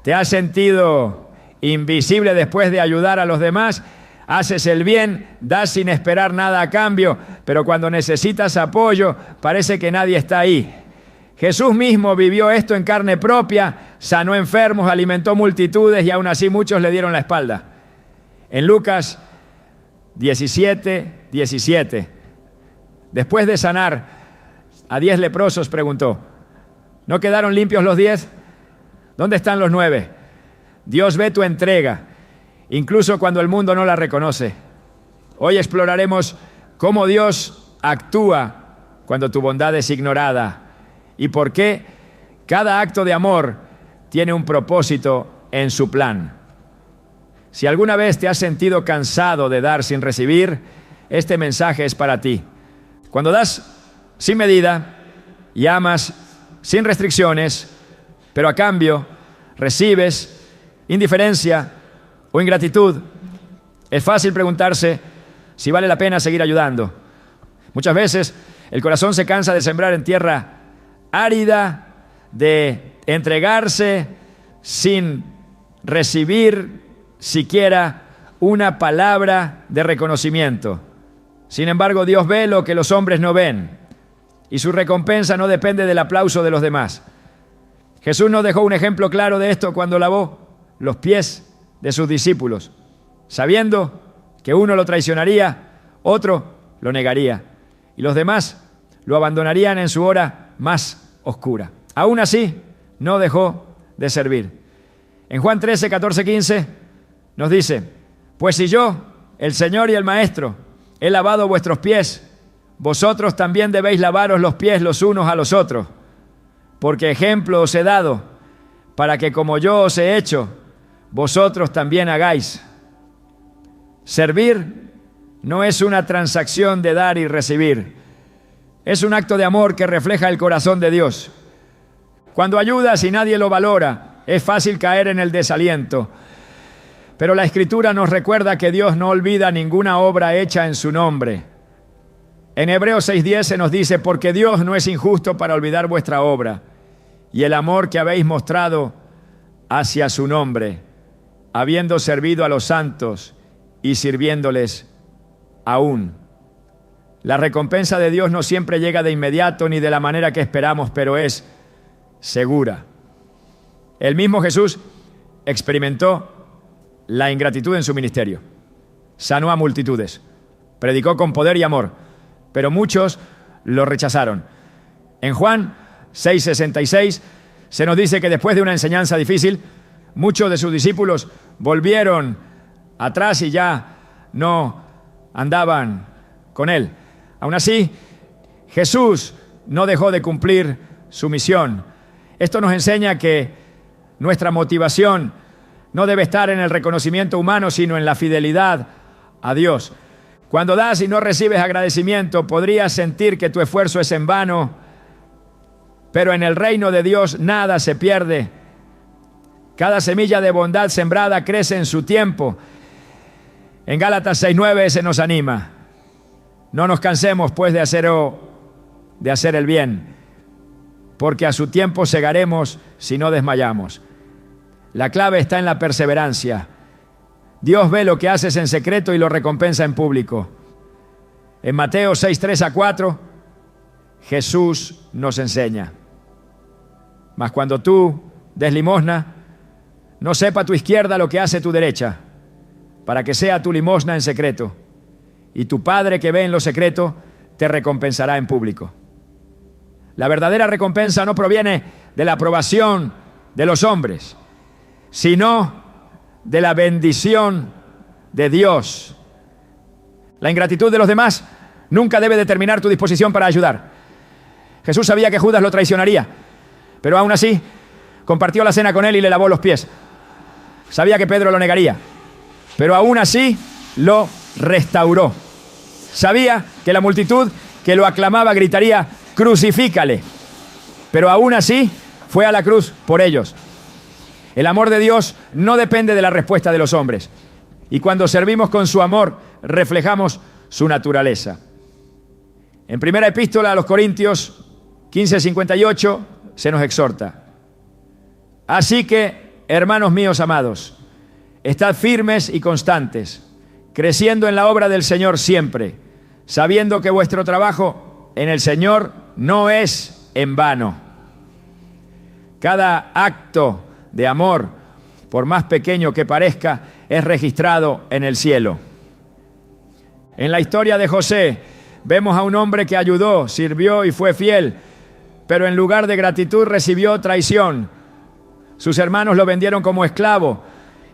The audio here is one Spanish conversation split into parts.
¿Te has sentido invisible después de ayudar a los demás? Haces el bien, das sin esperar nada a cambio, pero cuando necesitas apoyo, parece que nadie está ahí. Jesús mismo vivió esto en carne propia, sanó enfermos, alimentó multitudes y aún así muchos le dieron la espalda. En Lucas 17:17, después de sanar a 10 leprosos, preguntó: ¿no quedaron limpios los 10? ¿Dónde están los 9? Dios ve tu entrega, incluso cuando el mundo no la reconoce. Hoy exploraremos cómo Dios actúa cuando tu bondad es ignorada y por qué cada acto de amor tiene un propósito en su plan. Si alguna vez te has sentido cansado de dar sin recibir, este mensaje es para ti. Cuando das sin medida y amas sin restricciones, pero a cambio recibes indiferencia o ingratitud, es fácil preguntarse si vale la pena seguir ayudando. Muchas veces el corazón se cansa de sembrar en tierra árida, de entregarse sin recibir siquiera una palabra de reconocimiento. Sin embargo, Dios ve lo que los hombres no ven y su recompensa no depende del aplauso de los demás. Jesús nos dejó un ejemplo claro de esto cuando lavó los pies de sus discípulos, sabiendo que uno lo traicionaría, otro lo negaría y los demás lo abandonarían en su hora más oscura. Aún así, no dejó de servir. En Juan 13, 14, 15 nos dice: pues si yo, el Señor y el Maestro, he lavado vuestros pies, vosotros también debéis lavaros los pies los unos a los otros, porque ejemplo os he dado, para que como yo os he hecho, vosotros también hagáis. Servir no es una transacción de dar y recibir, es un acto de amor que refleja el corazón de Dios. Cuando ayudas y nadie lo valora, es fácil caer en el desaliento. Pero la Escritura nos recuerda que Dios no olvida ninguna obra hecha en su nombre. En Hebreos 6:10 se nos dice: porque Dios no es injusto para olvidar vuestra obra y el amor que habéis mostrado hacia su nombre, habiendo servido a los santos y sirviéndoles aún. La recompensa de Dios no siempre llega de inmediato ni de la manera que esperamos, pero es segura. El mismo Jesús experimentó la ingratitud en su ministerio. Sanó a multitudes, predicó con poder y amor, pero muchos lo rechazaron. En Juan 6:66 se nos dice que después de una enseñanza difícil, muchos de sus discípulos volvieron atrás y ya no andaban con él. Aún así, Jesús no dejó de cumplir su misión. Esto nos enseña que nuestra motivación no debe estar en el reconocimiento humano, sino en la fidelidad a Dios. Cuando das y no recibes agradecimiento, podrías sentir que tu esfuerzo es en vano, pero en el reino de Dios nada se pierde. Cada semilla de bondad sembrada crece en su tiempo. En Gálatas 6:9 se nos anima: no nos cansemos pues de hacer el bien, porque a su tiempo segaremos si no desmayamos. La clave está en la perseverancia. Dios ve lo que haces en secreto y lo recompensa en público. En Mateo 6:3-4, Jesús nos enseña: mas cuando tú des limosna, no sepa tu izquierda lo que hace tu derecha, para que sea tu limosna en secreto, y tu Padre que ve en lo secreto te recompensará en público. La verdadera recompensa no proviene de la aprobación de los hombres, sino de la bendición de Dios. La ingratitud de los demás nunca debe determinar tu disposición para ayudar. Jesús sabía que Judas lo traicionaría, pero aún así compartió la cena con él y le lavó los pies. Sabía que Pedro lo negaría, pero aún así lo restauró. Sabía que la multitud que lo aclamaba gritaría: crucifícale, pero aún así fue a la cruz por ellos. El amor de Dios no depende de la respuesta de los hombres, y cuando servimos con su amor, reflejamos su naturaleza. En primera epístola a los Corintios 15:58 se nos exhorta: así que Hermanos míos amados, estad firmes y constantes, creciendo en la obra del Señor siempre, sabiendo que vuestro trabajo en el Señor no es en vano. Cada acto de amor, por más pequeño que parezca, es registrado en el cielo. En la historia de José, vemos a un hombre que ayudó, sirvió y fue fiel, pero en lugar de gratitud recibió traición. Sus hermanos lo vendieron como esclavo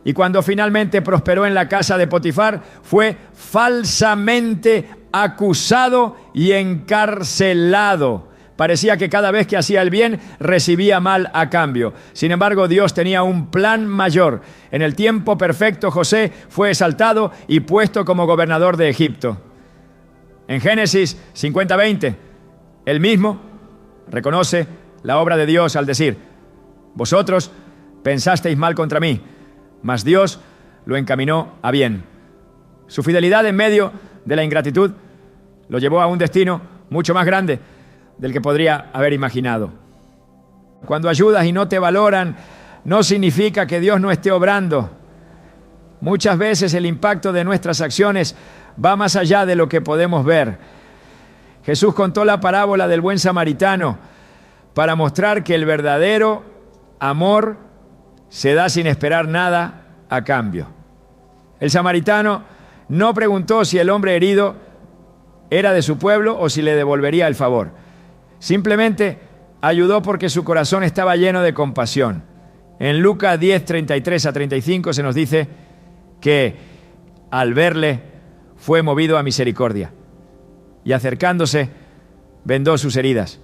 y cuando finalmente prosperó en la casa de Potifar, fue falsamente acusado y encarcelado. Parecía que cada vez que hacía el bien, recibía mal a cambio. Sin embargo, Dios tenía un plan mayor. En el tiempo perfecto, José fue exaltado y puesto como gobernador de Egipto. En Génesis 50:20, él mismo reconoce la obra de Dios al decir: vosotros pensasteis mal contra mí, mas Dios lo encaminó a bien. Su fidelidad en medio de la ingratitud lo llevó a un destino mucho más grande del que podría haber imaginado. Cuando ayudas y no te valoran, no significa que Dios no esté obrando. Muchas veces el impacto de nuestras acciones va más allá de lo que podemos ver. Jesús contó la parábola del buen samaritano para mostrar que el verdadero amor se da sin esperar nada a cambio. El samaritano no preguntó si el hombre herido era de su pueblo o si le devolvería el favor. Simplemente ayudó porque su corazón estaba lleno de compasión. En Lucas 10:33-35 se nos dice que al verle fue movido a misericordia y acercándose vendó sus heridas,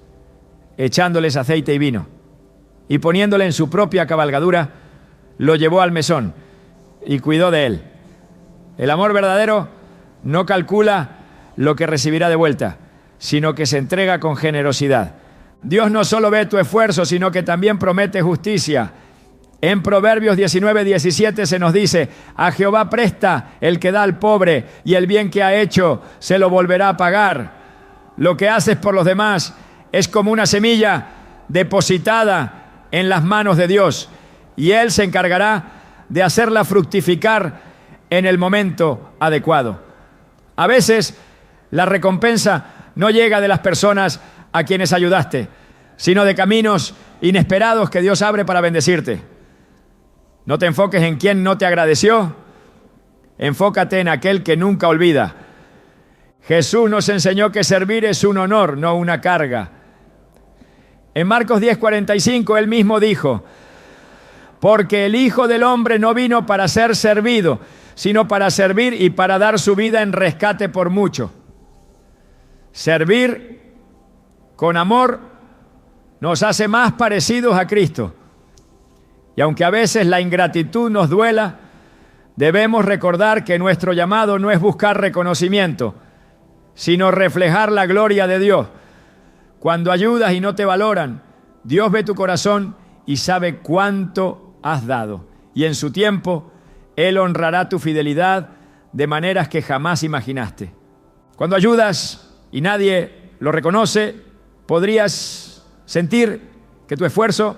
echándoles aceite y vino, y poniéndole en su propia cabalgadura, lo llevó al mesón y cuidó de él. El amor verdadero no calcula lo que recibirá de vuelta, sino que se entrega con generosidad. Dios no solo ve tu esfuerzo, sino que también promete justicia. En Proverbios 19:17 se nos dice: a Jehová presta el que da al pobre, y el bien que ha hecho se lo volverá a pagar. Lo que haces por los demás es como una semilla depositada en las manos de Dios, y Él se encargará de hacerla fructificar en el momento adecuado. A veces la recompensa no llega de las personas a quienes ayudaste, sino de caminos inesperados que Dios abre para bendecirte. No te enfoques en quien no te agradeció, enfócate en aquel que nunca olvida. Jesús nos enseñó que servir es un honor, no una carga. En Marcos 10:45 él mismo dijo: porque el Hijo del Hombre no vino para ser servido, sino para servir y para dar su vida en rescate por mucho. Servir con amor nos hace más parecidos a Cristo. Y aunque a veces la ingratitud nos duela, debemos recordar que nuestro llamado no es buscar reconocimiento, sino reflejar la gloria de Dios. Cuando ayudas y no te valoran, Dios ve tu corazón y sabe cuánto has dado. Y en su tiempo, Él honrará tu fidelidad de maneras que jamás imaginaste. Cuando ayudas y nadie lo reconoce, podrías sentir que tu esfuerzo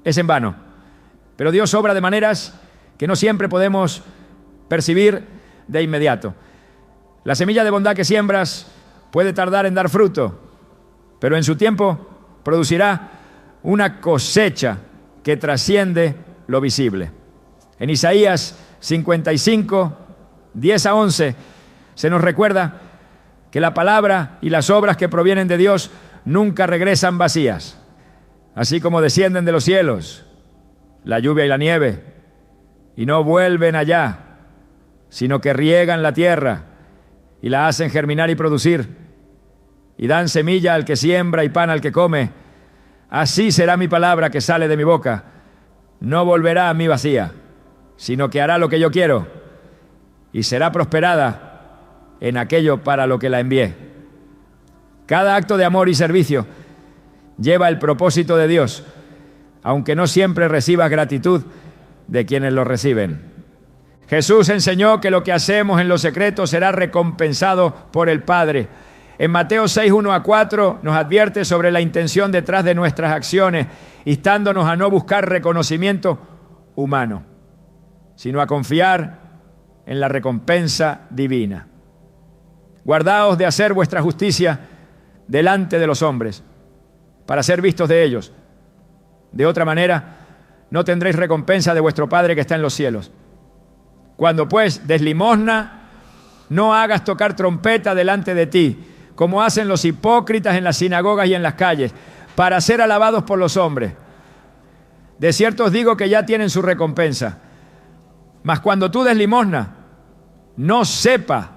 es en vano. Pero Dios obra de maneras que no siempre podemos percibir de inmediato. La semilla de bondad que siembras puede tardar en dar fruto, pero en su tiempo producirá una cosecha que trasciende lo visible. En Isaías 55:10-11 se nos recuerda que la palabra y las obras que provienen de Dios nunca regresan vacías. Así como descienden de los cielos la lluvia y la nieve, y no vuelven allá, sino que riegan la tierra y la hacen germinar y producir, y dan semilla al que siembra y pan al que come, así será mi palabra que sale de mi boca. No volverá a mí vacía, sino que hará lo que yo quiero, y será prosperada en aquello para lo que la envié. Cada acto de amor y servicio lleva el propósito de Dios, aunque no siempre recibas gratitud de quienes lo reciben. Jesús enseñó que lo que hacemos en lo secreto será recompensado por el Padre. En Mateo 6:1-4 nos advierte sobre la intención detrás de nuestras acciones, instándonos a no buscar reconocimiento humano, sino a confiar en la recompensa divina. Guardaos de hacer vuestra justicia delante de los hombres, para ser vistos de ellos. De otra manera, no tendréis recompensa de vuestro Padre que está en los cielos. Cuando pues des limosna, no hagas tocar trompeta delante de ti, como hacen los hipócritas en las sinagogas y en las calles, para ser alabados por los hombres. De cierto os digo que ya tienen su recompensa. Mas cuando tú des limosna, no sepa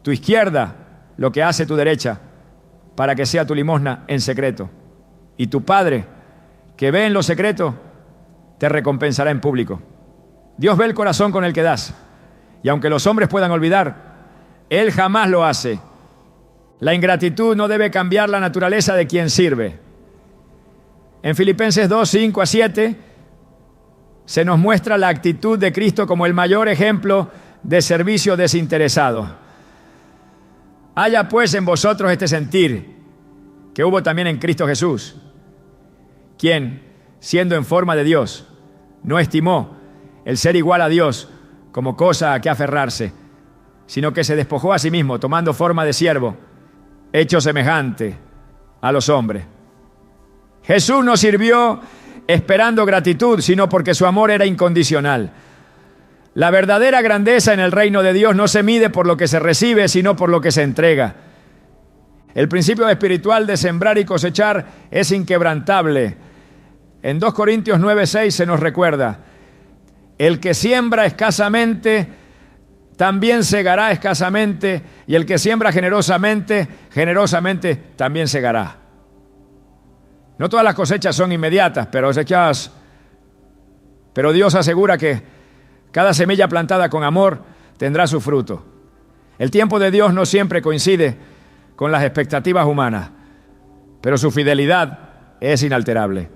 tu izquierda lo que hace tu derecha, para que sea tu limosna en secreto. Y tu Padre, que ve en lo secreto, te recompensará en público. Dios ve el corazón con el que das, y aunque los hombres puedan olvidar, Él jamás lo hace. La ingratitud no debe cambiar la naturaleza de quien sirve. En Filipenses 2, 5 a 7, se nos muestra la actitud de Cristo como el mayor ejemplo de servicio desinteresado. Haya pues en vosotros este sentir que hubo también en Cristo Jesús, quien, siendo en forma de Dios, no estimó el ser igual a Dios como cosa a que aferrarse, sino que se despojó a sí mismo, tomando forma de siervo, hecho semejante a los hombres. Jesús no sirvió esperando gratitud, sino porque su amor era incondicional. La verdadera grandeza en el reino de Dios no se mide por lo que se recibe, sino por lo que se entrega. El principio espiritual de sembrar y cosechar es inquebrantable. En 2 Corintios 9:6 se nos recuerda: el que siembra escasamente, también segará escasamente, y el que siembra generosamente, generosamente también segará. No todas las cosechas son inmediatas, pero Dios asegura que cada semilla plantada con amor tendrá su fruto. El tiempo de Dios no siempre coincide con las expectativas humanas, pero su fidelidad es inalterable.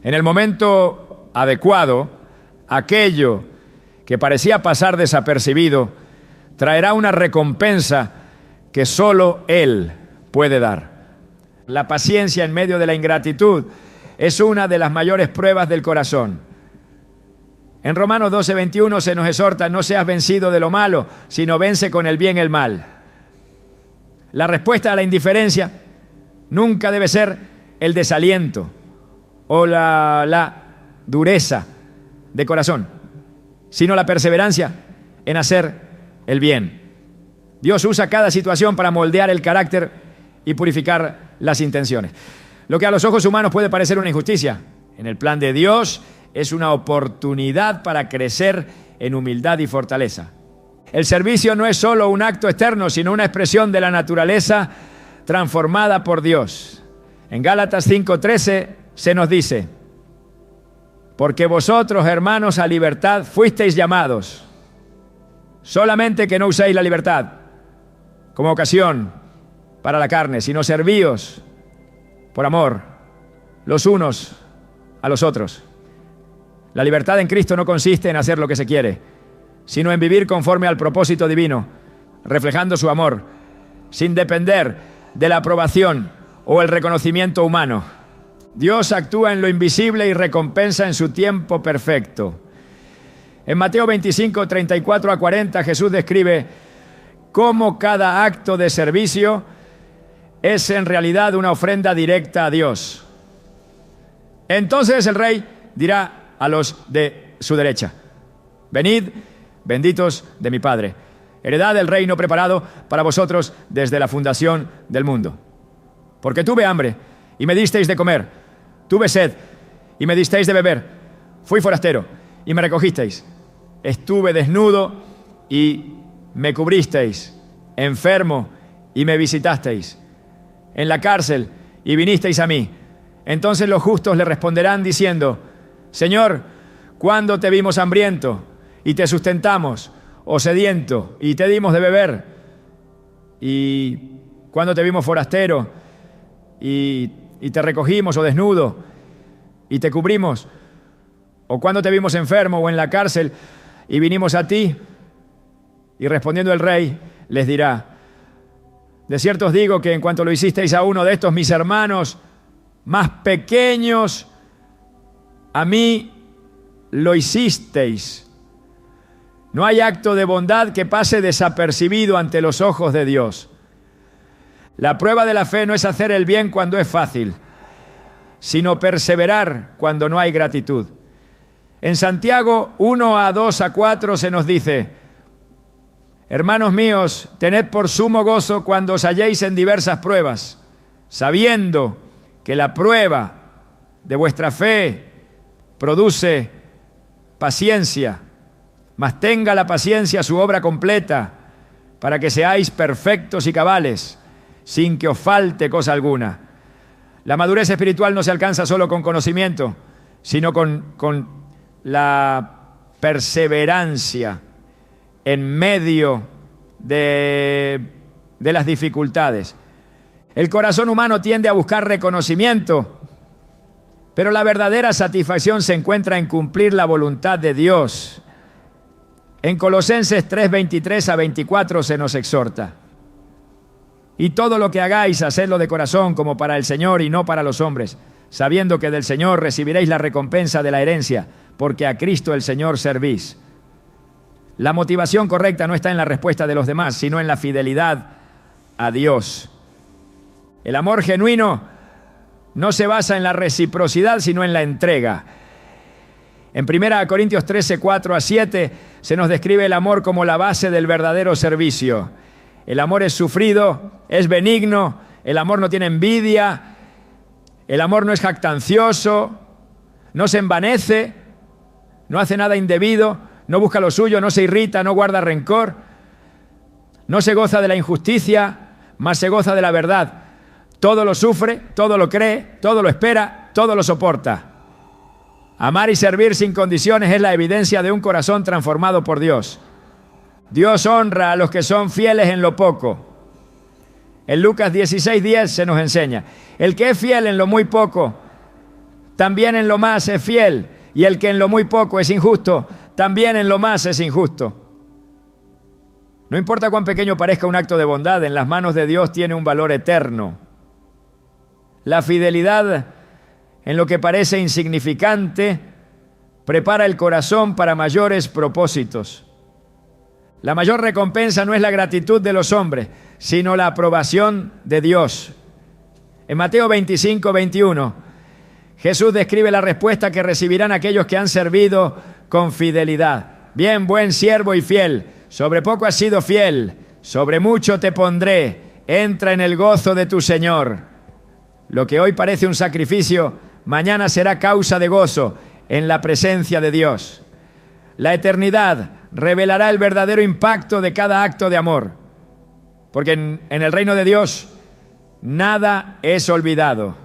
En el momento adecuado, aquello que parecía pasar desapercibido traerá una recompensa que solo Él puede dar. La paciencia en medio de la ingratitud es una de las mayores pruebas del corazón. En Romanos 12:21 se nos exhorta: no seas vencido de lo malo, sino vence con el bien el mal. La respuesta a la indiferencia nunca debe ser el desaliento o la dureza de corazón, sino la perseverancia en hacer el bien. Dios usa cada situación para moldear el carácter y purificar las intenciones. Lo que a los ojos humanos puede parecer una injusticia, en el plan de Dios es una oportunidad para crecer en humildad y fortaleza. El servicio no es solo un acto externo, sino una expresión de la naturaleza transformada por Dios. En Gálatas 5:13 se nos dice: porque vosotros, hermanos, a libertad fuisteis llamados, solamente que no uséis la libertad como ocasión para la carne, sino servíos por amor los unos a los otros. La libertad en Cristo no consiste en hacer lo que se quiere, sino en vivir conforme al propósito divino, reflejando su amor, sin depender de la aprobación o el reconocimiento humano. Dios actúa en lo invisible y recompensa en su tiempo perfecto. En Mateo 25, 34 a 40, Jesús describe cómo cada acto de servicio es en realidad una ofrenda directa a Dios. Entonces el rey dirá a los de su derecha: venid, benditos de mi Padre, heredad del reino preparado para vosotros desde la fundación del mundo. Porque tuve hambre y me disteis de comer, tuve sed y me disteis de beber, fui forastero y me recogisteis, estuve desnudo y me cubristeis, enfermo y me visitasteis, en la cárcel y vinisteis a mí. Entonces los justos le responderán diciendo: Señor, ¿cuándo te vimos hambriento y te sustentamos, o sediento y te dimos de beber? ¿Y cuándo te vimos forastero y te recogimos, o desnudo y te cubrimos? ¿O cuándo te vimos enfermo o en la cárcel y vinimos a ti? Y respondiendo el rey les dirá: de cierto os digo que en cuanto lo hicisteis a uno de estos mis hermanos más pequeños, a mí lo hicisteis. No hay acto de bondad que pase desapercibido ante los ojos de Dios. La prueba de la fe no es hacer el bien cuando es fácil, sino perseverar cuando no hay gratitud. En Santiago 1:2-4 se nos dice: hermanos míos, tened por sumo gozo cuando os halléis en diversas pruebas, sabiendo que la prueba de vuestra fe produce paciencia, mas tenga la paciencia su obra completa, para que seáis perfectos y cabales, sin que os falte cosa alguna. La madurez espiritual no se alcanza solo con conocimiento, sino con la perseverancia en medio de las dificultades. El corazón humano tiende a buscar reconocimiento, pero la verdadera satisfacción se encuentra en cumplir la voluntad de Dios. En Colosenses 3:23-24 se nos exhorta: y todo lo que hagáis, hacedlo de corazón como para el Señor y no para los hombres, sabiendo que del Señor recibiréis la recompensa de la herencia, porque a Cristo el Señor servís. La motivación correcta no está en la respuesta de los demás, sino en la fidelidad a Dios. El amor genuino no se basa en la reciprocidad, sino en la entrega. En 1 Corintios 13:4-7 se nos describe el amor como la base del verdadero servicio. El amor es sufrido, es benigno, el amor no tiene envidia, el amor no es jactancioso, no se envanece, no hace nada indebido, no busca lo suyo, no se irrita, no guarda rencor, no se goza de la injusticia, mas se goza de la verdad. Todo lo sufre, todo lo cree, todo lo espera, todo lo soporta. Amar y servir sin condiciones es la evidencia de un corazón transformado por Dios. Dios honra a los que son fieles en lo poco. En Lucas 16:10 se nos enseña: el que es fiel en lo muy poco, también en lo más es fiel, y el que en lo muy poco es injusto, también en lo más es injusto. No importa cuán pequeño parezca un acto de bondad, en las manos de Dios tiene un valor eterno. La fidelidad en lo que parece insignificante prepara el corazón para mayores propósitos. La mayor recompensa no es la gratitud de los hombres, sino la aprobación de Dios. En Mateo 25:21, Jesús describe la respuesta que recibirán aquellos que han servido con fidelidad. Bien, buen siervo y fiel, sobre poco has sido fiel, sobre mucho te pondré, entra en el gozo de tu Señor. Lo que hoy parece un sacrificio, mañana será causa de gozo en la presencia de Dios. La eternidad revelará el verdadero impacto de cada acto de amor, porque en el reino de Dios nada es olvidado.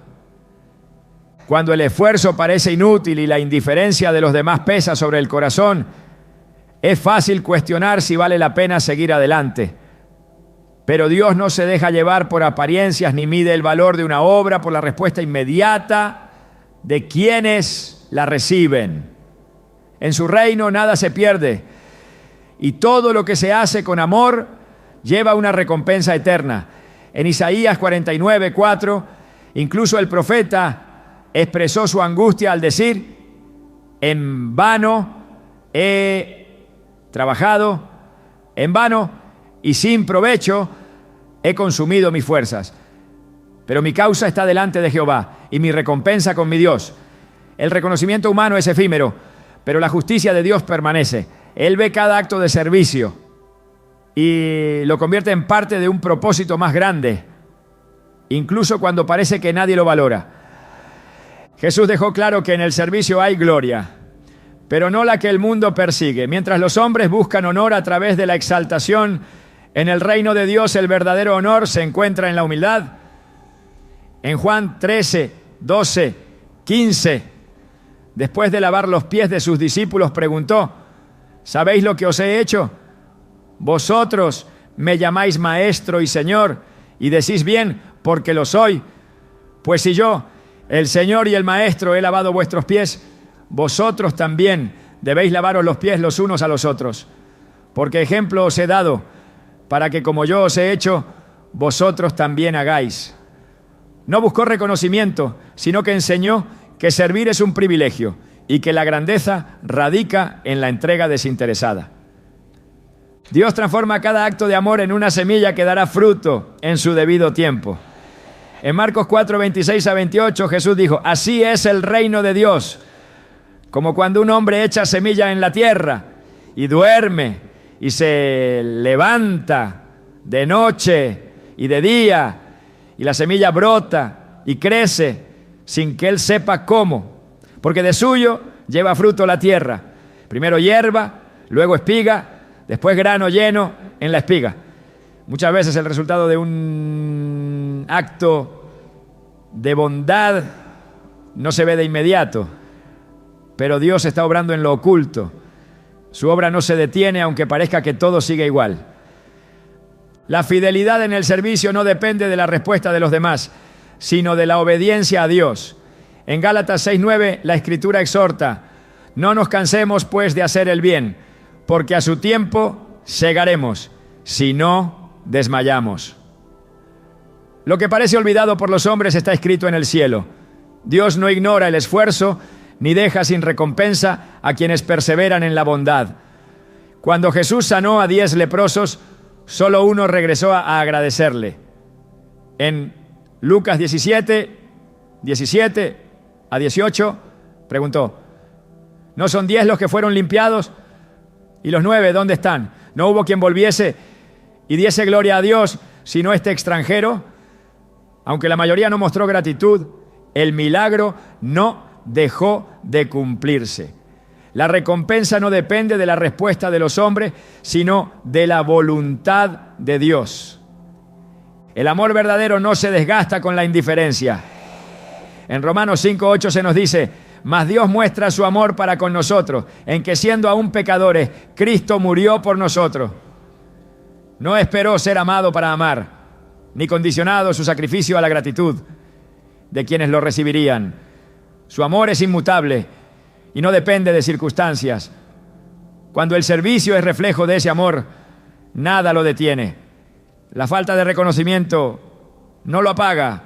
Cuando el esfuerzo parece inútil y la indiferencia de los demás pesa sobre el corazón, es fácil cuestionar si vale la pena seguir adelante. Pero Dios no se deja llevar por apariencias ni mide el valor de una obra por la respuesta inmediata de quienes la reciben. En su reino nada se pierde y todo lo que se hace con amor lleva una recompensa eterna. En Isaías 49:4, incluso el profeta expresó su angustia al decir: en vano he trabajado, en vano y sin provecho he consumido mis fuerzas. Pero mi causa está delante de Jehová y mi recompensa con mi Dios. El reconocimiento humano es efímero, pero la justicia de Dios permanece. Él ve cada acto de servicio y lo convierte en parte de un propósito más grande, incluso cuando parece que nadie lo valora. Jesús dejó claro que en el servicio hay gloria, pero no la que el mundo persigue. Mientras los hombres buscan honor a través de la exaltación, en el reino de Dios el verdadero honor se encuentra en la humildad. En Juan 13:12-15, después de lavar los pies de sus discípulos, preguntó: ¿sabéis lo que os he hecho? Vosotros me llamáis maestro y señor, y decís bien, porque lo soy. Pues si yo, el Señor y el Maestro, he lavado vuestros pies, vosotros también debéis lavaros los pies los unos a los otros. Porque ejemplo os he dado, para que como yo os he hecho, vosotros también hagáis. No buscó reconocimiento, sino que enseñó que servir es un privilegio, y que la grandeza radica en la entrega desinteresada. Dios transforma cada acto de amor en una semilla que dará fruto en su debido tiempo. En Marcos 4, 26 a 28, Jesús dijo: así es el reino de Dios, como cuando un hombre echa semilla en la tierra y duerme y se levanta de noche y de día, y la semilla brota y crece sin que él sepa cómo, porque de suyo lleva fruto la tierra. Primero hierba, luego espiga, después grano lleno en la espiga. Muchas veces el resultado de un acto de bondad no se ve de inmediato, pero Dios está obrando en lo oculto. Su obra no se detiene aunque parezca que todo sigue igual. La fidelidad en el servicio no depende de la respuesta de los demás, sino de la obediencia a Dios. En Gálatas 6:9 la Escritura exhorta: no nos cansemos pues de hacer el bien, porque a su tiempo segaremos, si no desmayamos. Lo que parece olvidado por los hombres está escrito en el cielo. Dios no ignora el esfuerzo ni deja sin recompensa a quienes perseveran en la bondad. Cuando Jesús sanó a 10 leprosos, solo uno regresó a agradecerle. En Lucas 17 a 18, preguntó: ¿no son 10 los que fueron limpiados? ¿Y los 9 dónde están? ¿No hubo quien volviese y diese gloria a Dios, sino este extranjero? Aunque la mayoría no mostró gratitud, el milagro no dejó de cumplirse. La recompensa no depende de la respuesta de los hombres, sino de la voluntad de Dios. El amor verdadero no se desgasta con la indiferencia. En Romanos 5:8 se nos dice: mas Dios muestra su amor para con nosotros, en que siendo aún pecadores, Cristo murió por nosotros. No esperó ser amado para amar, ni condicionado su sacrificio a la gratitud de quienes lo recibirían. Su amor es inmutable y no depende de circunstancias. Cuando el servicio es reflejo de ese amor, nada lo detiene. La falta de reconocimiento no lo apaga,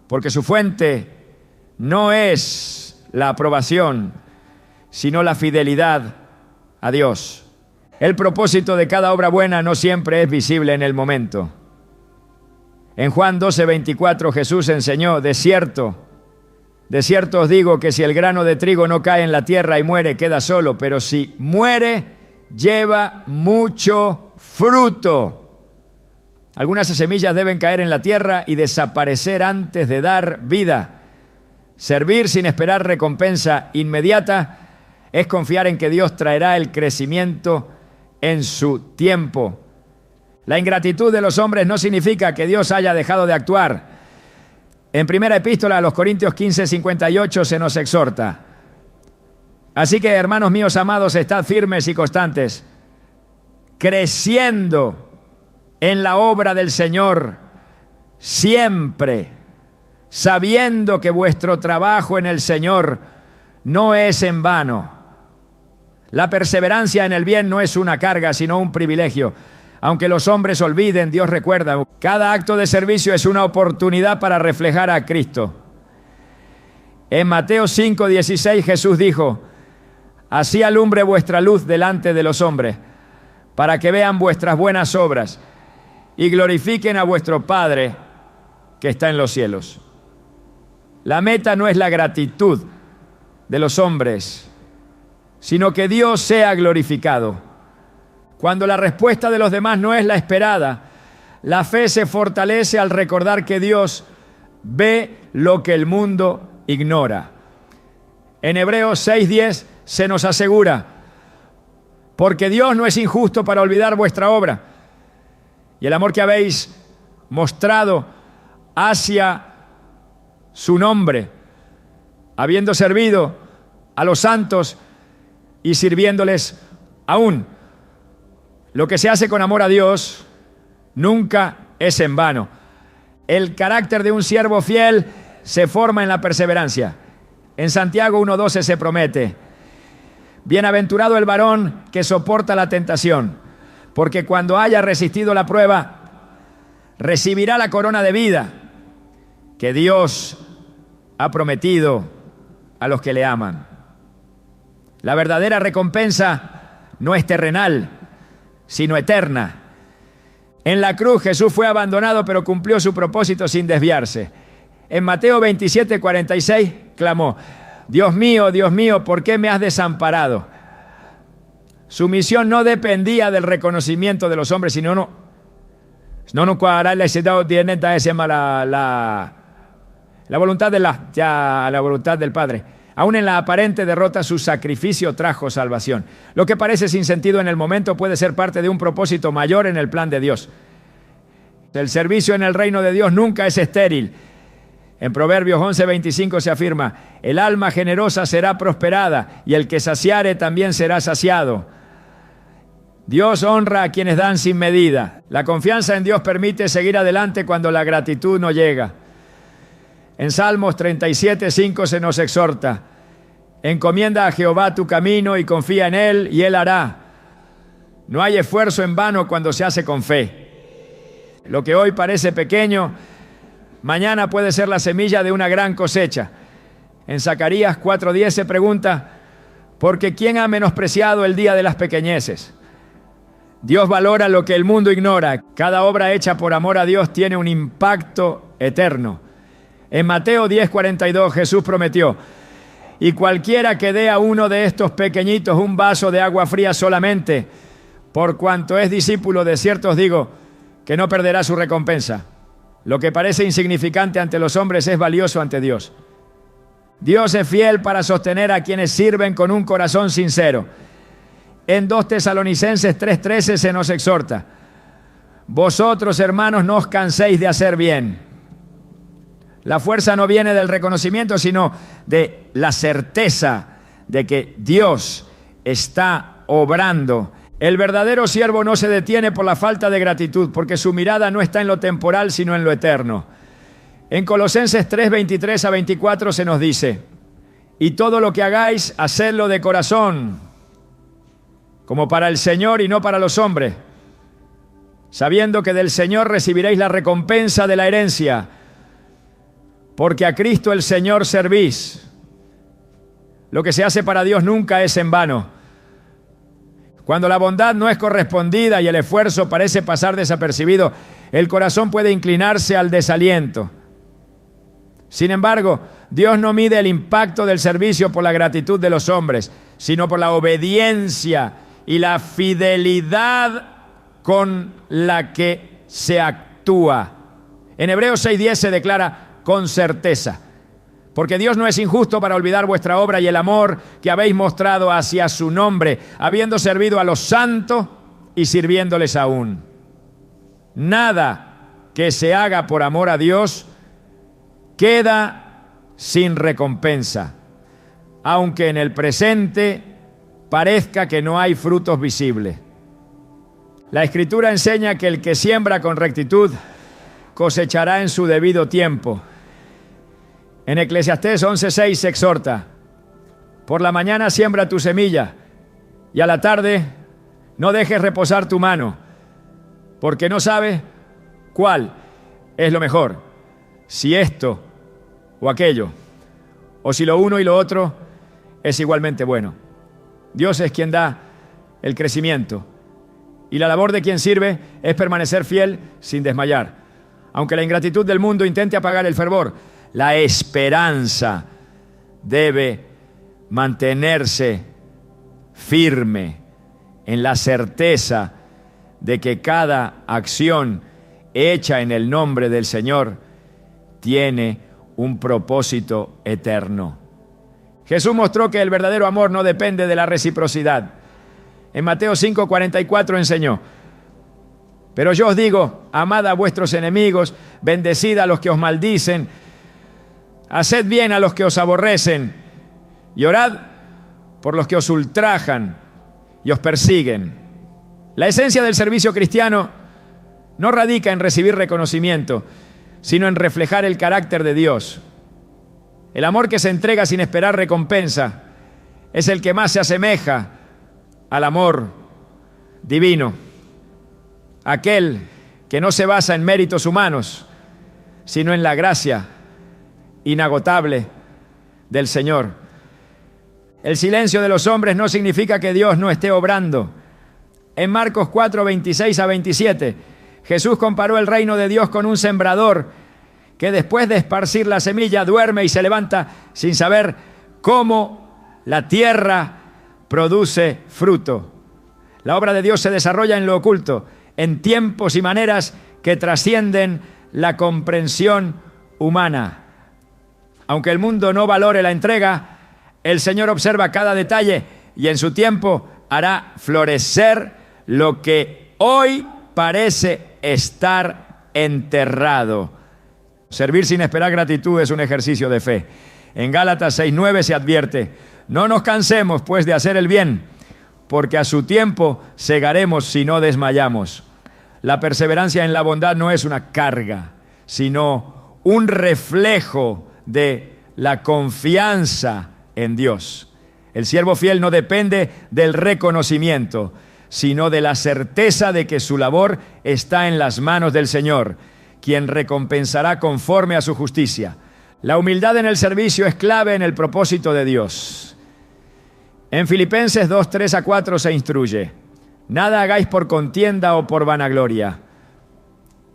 porque su fuente no es la aprobación, sino la fidelidad a Dios. El propósito de cada obra buena no siempre es visible en el momento. En Juan 12:24 Jesús enseñó: de cierto os digo que si el grano de trigo no cae en la tierra y muere, queda solo, pero si muere, lleva mucho fruto. Algunas semillas deben caer en la tierra y desaparecer antes de dar vida. Servir sin esperar recompensa inmediata es confiar en que Dios traerá el crecimiento en su tiempo. La ingratitud de los hombres no significa que Dios haya dejado de actuar. En primera epístola a los Corintios 15:58 se nos exhorta: así que, hermanos míos amados, estad firmes y constantes, creciendo en la obra del Señor siempre, sabiendo que vuestro trabajo en el Señor no es en vano. La perseverancia en el bien no es una carga, sino un privilegio. Aunque los hombres olviden, Dios recuerda. Cada acto de servicio es una oportunidad para reflejar a Cristo. En Mateo 5:16 Jesús dijo: así alumbre vuestra luz delante de los hombres, para que vean vuestras buenas obras y glorifiquen a vuestro Padre que está en los cielos. La meta no es la gratitud de los hombres, sino que Dios sea glorificado. Cuando la respuesta de los demás no es la esperada, la fe se fortalece al recordar que Dios ve lo que el mundo ignora. En Hebreos 6:10 se nos asegura: porque Dios no es injusto para olvidar vuestra obra y el amor que habéis mostrado hacia su nombre, habiendo servido a los santos y sirviéndoles aún. Lo que se hace con amor a Dios nunca es en vano. El carácter de un siervo fiel se forma en la perseverancia. En Santiago 1:12 se promete: bienaventurado el varón que soporta la tentación, porque cuando haya resistido la prueba, recibirá la corona de vida que Dios ha prometido a los que le aman. La verdadera recompensa no es terrenal, sino eterna. En la cruz Jesús fue abandonado, pero cumplió su propósito sin desviarse. En Mateo 27:46 clamó: Dios mío, ¿por qué me has desamparado? Su misión no dependía del reconocimiento de los hombres, sino la voluntad la voluntad del Padre. Aún en la aparente derrota, su sacrificio trajo salvación. Lo que parece sin sentido en el momento puede ser parte de un propósito mayor en el plan de Dios. El servicio en el reino de Dios nunca es estéril. En Proverbios 11:25 se afirma: el alma generosa será prosperada, y el que saciare también será saciado. Dios honra a quienes dan sin medida. La confianza en Dios permite seguir adelante cuando la gratitud no llega. En Salmos 37:5 se nos exhorta: encomienda a Jehová tu camino y confía en Él, y Él hará. No hay esfuerzo en vano cuando se hace con fe. Lo que hoy parece pequeño, mañana puede ser la semilla de una gran cosecha. En Zacarías 4:10 se pregunta: porque ¿quién ha menospreciado el día de las pequeñeces? Dios valora lo que el mundo ignora. Cada obra hecha por amor a Dios tiene un impacto eterno. En Mateo 10:42 Jesús prometió: y cualquiera que dé a uno de estos pequeñitos un vaso de agua fría solamente, por cuanto es discípulo, de cierto os digo que no perderá su recompensa. Lo que parece insignificante ante los hombres es valioso ante Dios. Dios es fiel para sostener a quienes sirven con un corazón sincero. En 2 Tesalonicenses 3:13 se nos exhorta: vosotros, hermanos, no os canséis de hacer bien. La fuerza no viene del reconocimiento, sino de la certeza de que Dios está obrando. El verdadero siervo no se detiene por la falta de gratitud, porque su mirada no está en lo temporal, sino en lo eterno. En Colosenses 3:23-24 se nos dice: y todo lo que hagáis, hacedlo de corazón, como para el Señor y no para los hombres, sabiendo que del Señor recibiréis la recompensa de la herencia, porque a Cristo el Señor servís. Lo que se hace para Dios nunca es en vano. Cuando la bondad no es correspondida y el esfuerzo parece pasar desapercibido, el corazón puede inclinarse al desaliento. Sin embargo, Dios no mide el impacto del servicio por la gratitud de los hombres, sino por la obediencia y la fidelidad con la que se actúa. En Hebreos 6:10 se declara con certeza: porque Dios no es injusto para olvidar vuestra obra y el amor que habéis mostrado hacia su nombre, habiendo servido a los santos y sirviéndoles aún. Nada que se haga por amor a Dios queda sin recompensa, aunque en el presente parezca que no hay frutos visibles. La Escritura enseña que el que siembra con rectitud cosechará en su debido tiempo. En Eclesiastés 11:6 se exhorta: por la mañana siembra tu semilla, y a la tarde no dejes reposar tu mano, porque no sabes cuál es lo mejor, si esto o aquello, o si lo uno y lo otro es igualmente bueno. Dios es quien da el crecimiento, y la labor de quien sirve es permanecer fiel sin desmayar. Aunque la ingratitud del mundo intente apagar el fervor, la esperanza debe mantenerse firme en la certeza de que cada acción hecha en el nombre del Señor tiene un propósito eterno. Jesús mostró que el verdadero amor no depende de la reciprocidad. En Mateo 5:44 enseñó: pero yo os digo, amad a vuestros enemigos, bendecid a los que os maldicen, haced bien a los que os aborrecen, y orad por los que os ultrajan y os persiguen. La esencia del servicio cristiano no radica en recibir reconocimiento, sino en reflejar el carácter de Dios. El amor que se entrega sin esperar recompensa es el que más se asemeja al amor divino, aquel que no se basa en méritos humanos, sino en la gracia inagotable del Señor. El silencio de los hombres no significa que Dios no esté obrando. En Marcos 4, 26 a 27, Jesús comparó el reino de Dios con un sembrador que después de esparcir la semilla duerme y se levanta sin saber cómo la tierra produce fruto. La obra de Dios se desarrolla en lo oculto, en tiempos y maneras que trascienden la comprensión humana. Aunque el mundo no valore la entrega, el Señor observa cada detalle y en su tiempo hará florecer lo que hoy parece estar enterrado. Servir sin esperar gratitud es un ejercicio de fe. En Gálatas 6:9 se advierte: no nos cansemos pues de hacer el bien, porque a su tiempo segaremos si no desmayamos. La perseverancia en la bondad no es una carga, sino un reflejo de la confianza en Dios. El siervo fiel no depende del reconocimiento, sino de la certeza de que su labor está en las manos del Señor, quien recompensará conforme a su justicia. La humildad en el servicio es clave en el propósito de Dios. En Filipenses 2, 3 a 4 se instruye: nada hagáis por contienda o por vanagloria,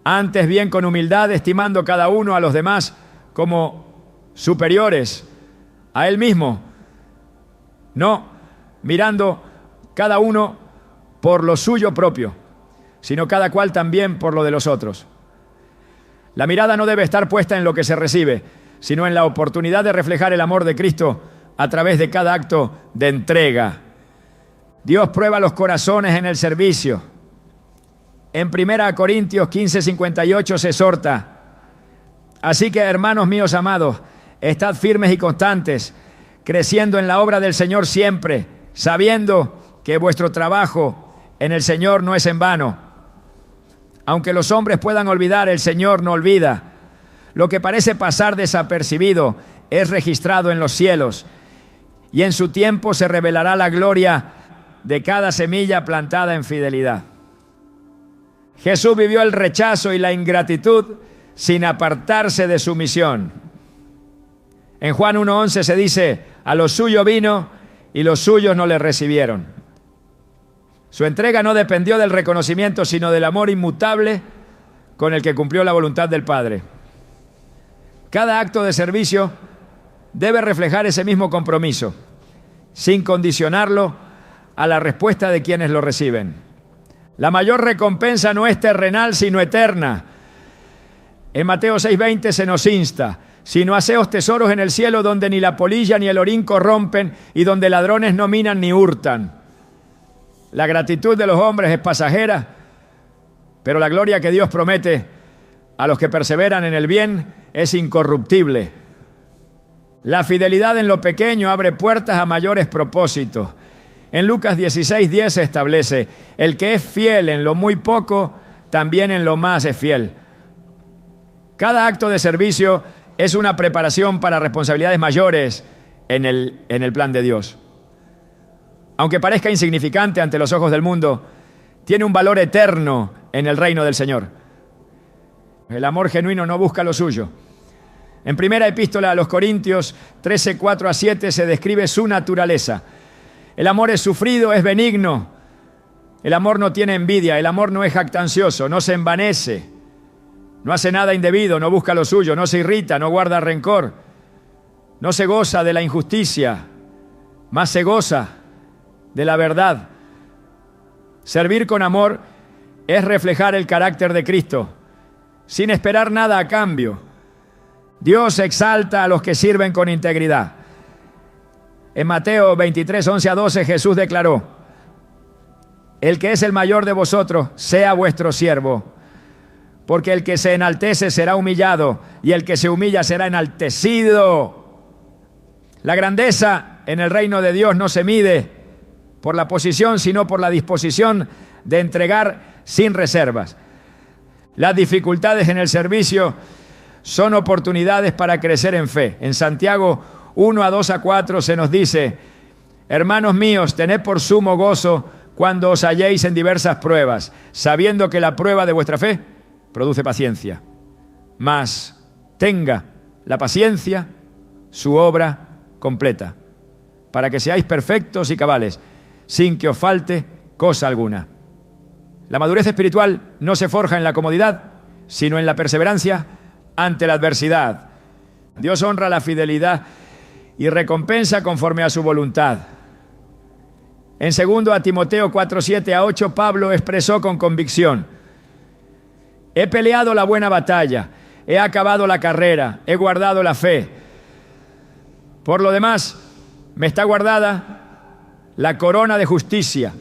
antes bien con humildad, estimando cada uno a los demás como superiores a él mismo, no mirando cada uno por lo suyo propio, sino cada cual también por lo de los otros. La mirada no debe estar puesta en lo que se recibe, sino en la oportunidad de reflejar el amor de Cristo a través de cada acto de entrega. Dios prueba los corazones en el servicio. En 1 Corintios 15:58 se exhorta: así que, hermanos míos amados, estad firmes y constantes, creciendo en la obra del Señor siempre, sabiendo que vuestro trabajo en el Señor no es en vano. Aunque los hombres puedan olvidar, el Señor no olvida. Lo que parece pasar desapercibido es registrado en los cielos, y en su tiempo se revelará la gloria de cada semilla plantada en fidelidad. Jesús vivió el rechazo y la ingratitud sin apartarse de su misión. En Juan 1:11 se dice: a lo suyo vino y los suyos no le recibieron. Su entrega no dependió del reconocimiento, sino del amor inmutable con el que cumplió la voluntad del Padre. Cada acto de servicio debe reflejar ese mismo compromiso, sin condicionarlo a la respuesta de quienes lo reciben. La mayor recompensa no es terrenal, sino eterna. En Mateo 6:20 se nos insta: sino haceos tesoros en el cielo, donde ni la polilla ni el orín corrompen, y donde ladrones no minan ni hurtan. La gratitud de los hombres es pasajera, pero la gloria que Dios promete a los que perseveran en el bien es incorruptible. La fidelidad en lo pequeño abre puertas a mayores propósitos. En Lucas 16:10 se establece: el que es fiel en lo muy poco, también en lo más es fiel. Cada acto de servicio es una preparación para responsabilidades mayores en el plan de Dios. Aunque parezca insignificante ante los ojos del mundo, tiene un valor eterno en el reino del Señor. El amor genuino no busca lo suyo. En primera epístola a los Corintios 13, 4 a 7 se describe su naturaleza. El amor es sufrido, es benigno. El amor no tiene envidia, el amor no es jactancioso, no se envanece, no hace nada indebido, no busca lo suyo, no se irrita, no guarda rencor, no se goza de la injusticia, más se goza de la verdad. Servir con amor es reflejar el carácter de Cristo, sin esperar nada a cambio. Dios exalta a los que sirven con integridad. En Mateo 23, 11 a 12, Jesús declaró: el que es el mayor de vosotros, sea vuestro siervo, porque el que se enaltece será humillado, y el que se humilla será enaltecido. La grandeza en el reino de Dios no se mide por la posición, sino por la disposición de entregar sin reservas. Las dificultades en el servicio son oportunidades para crecer en fe. En Santiago 1, 2 a 4 se nos dice: hermanos míos, tened por sumo gozo cuando os halléis en diversas pruebas, sabiendo que la prueba de vuestra fe produce paciencia. Mas tenga la paciencia su obra completa, para que seáis perfectos y cabales, sin que os falte cosa alguna. La madurez espiritual no se forja en la comodidad, sino en la perseverancia ante la adversidad. Dios honra la fidelidad y recompensa conforme a su voluntad. En 2 Timoteo 4:7-8, Pablo expresó con convicción: he peleado la buena batalla, he acabado la carrera, he guardado la fe. Por lo demás, me está guardada la corona de justicia,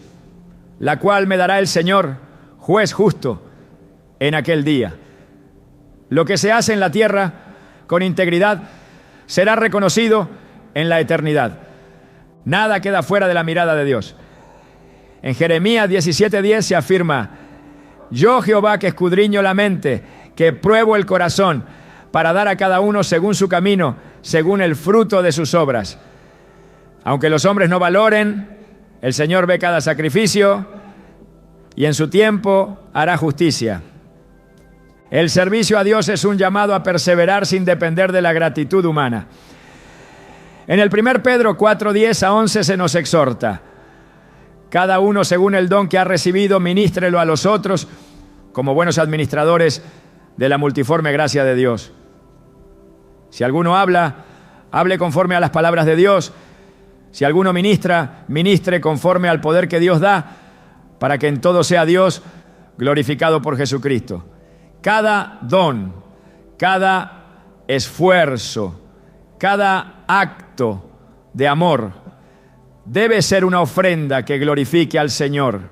la cual me dará el Señor, juez justo, en aquel día. Lo que se hace en la tierra con integridad será reconocido en la eternidad. Nada queda fuera de la mirada de Dios. En Jeremías 17:10 se afirma: yo, Jehová, que escudriño la mente, que pruebo el corazón, para dar a cada uno según su camino, según el fruto de sus obras. Aunque los hombres no valoren, el Señor ve cada sacrificio y en su tiempo hará justicia. El servicio a Dios es un llamado a perseverar sin depender de la gratitud humana. En el 1 Pedro 4:10-11 se nos exhorta: cada uno según el don que ha recibido, ministrelo a los otros como buenos administradores de la multiforme gracia de Dios. Si alguno habla, hable conforme a las palabras de Dios. Si alguno ministra, ministre conforme al poder que Dios da, para que en todo sea Dios glorificado por Jesucristo. Cada don, cada esfuerzo, cada acto de amor debe ser una ofrenda que glorifique al Señor.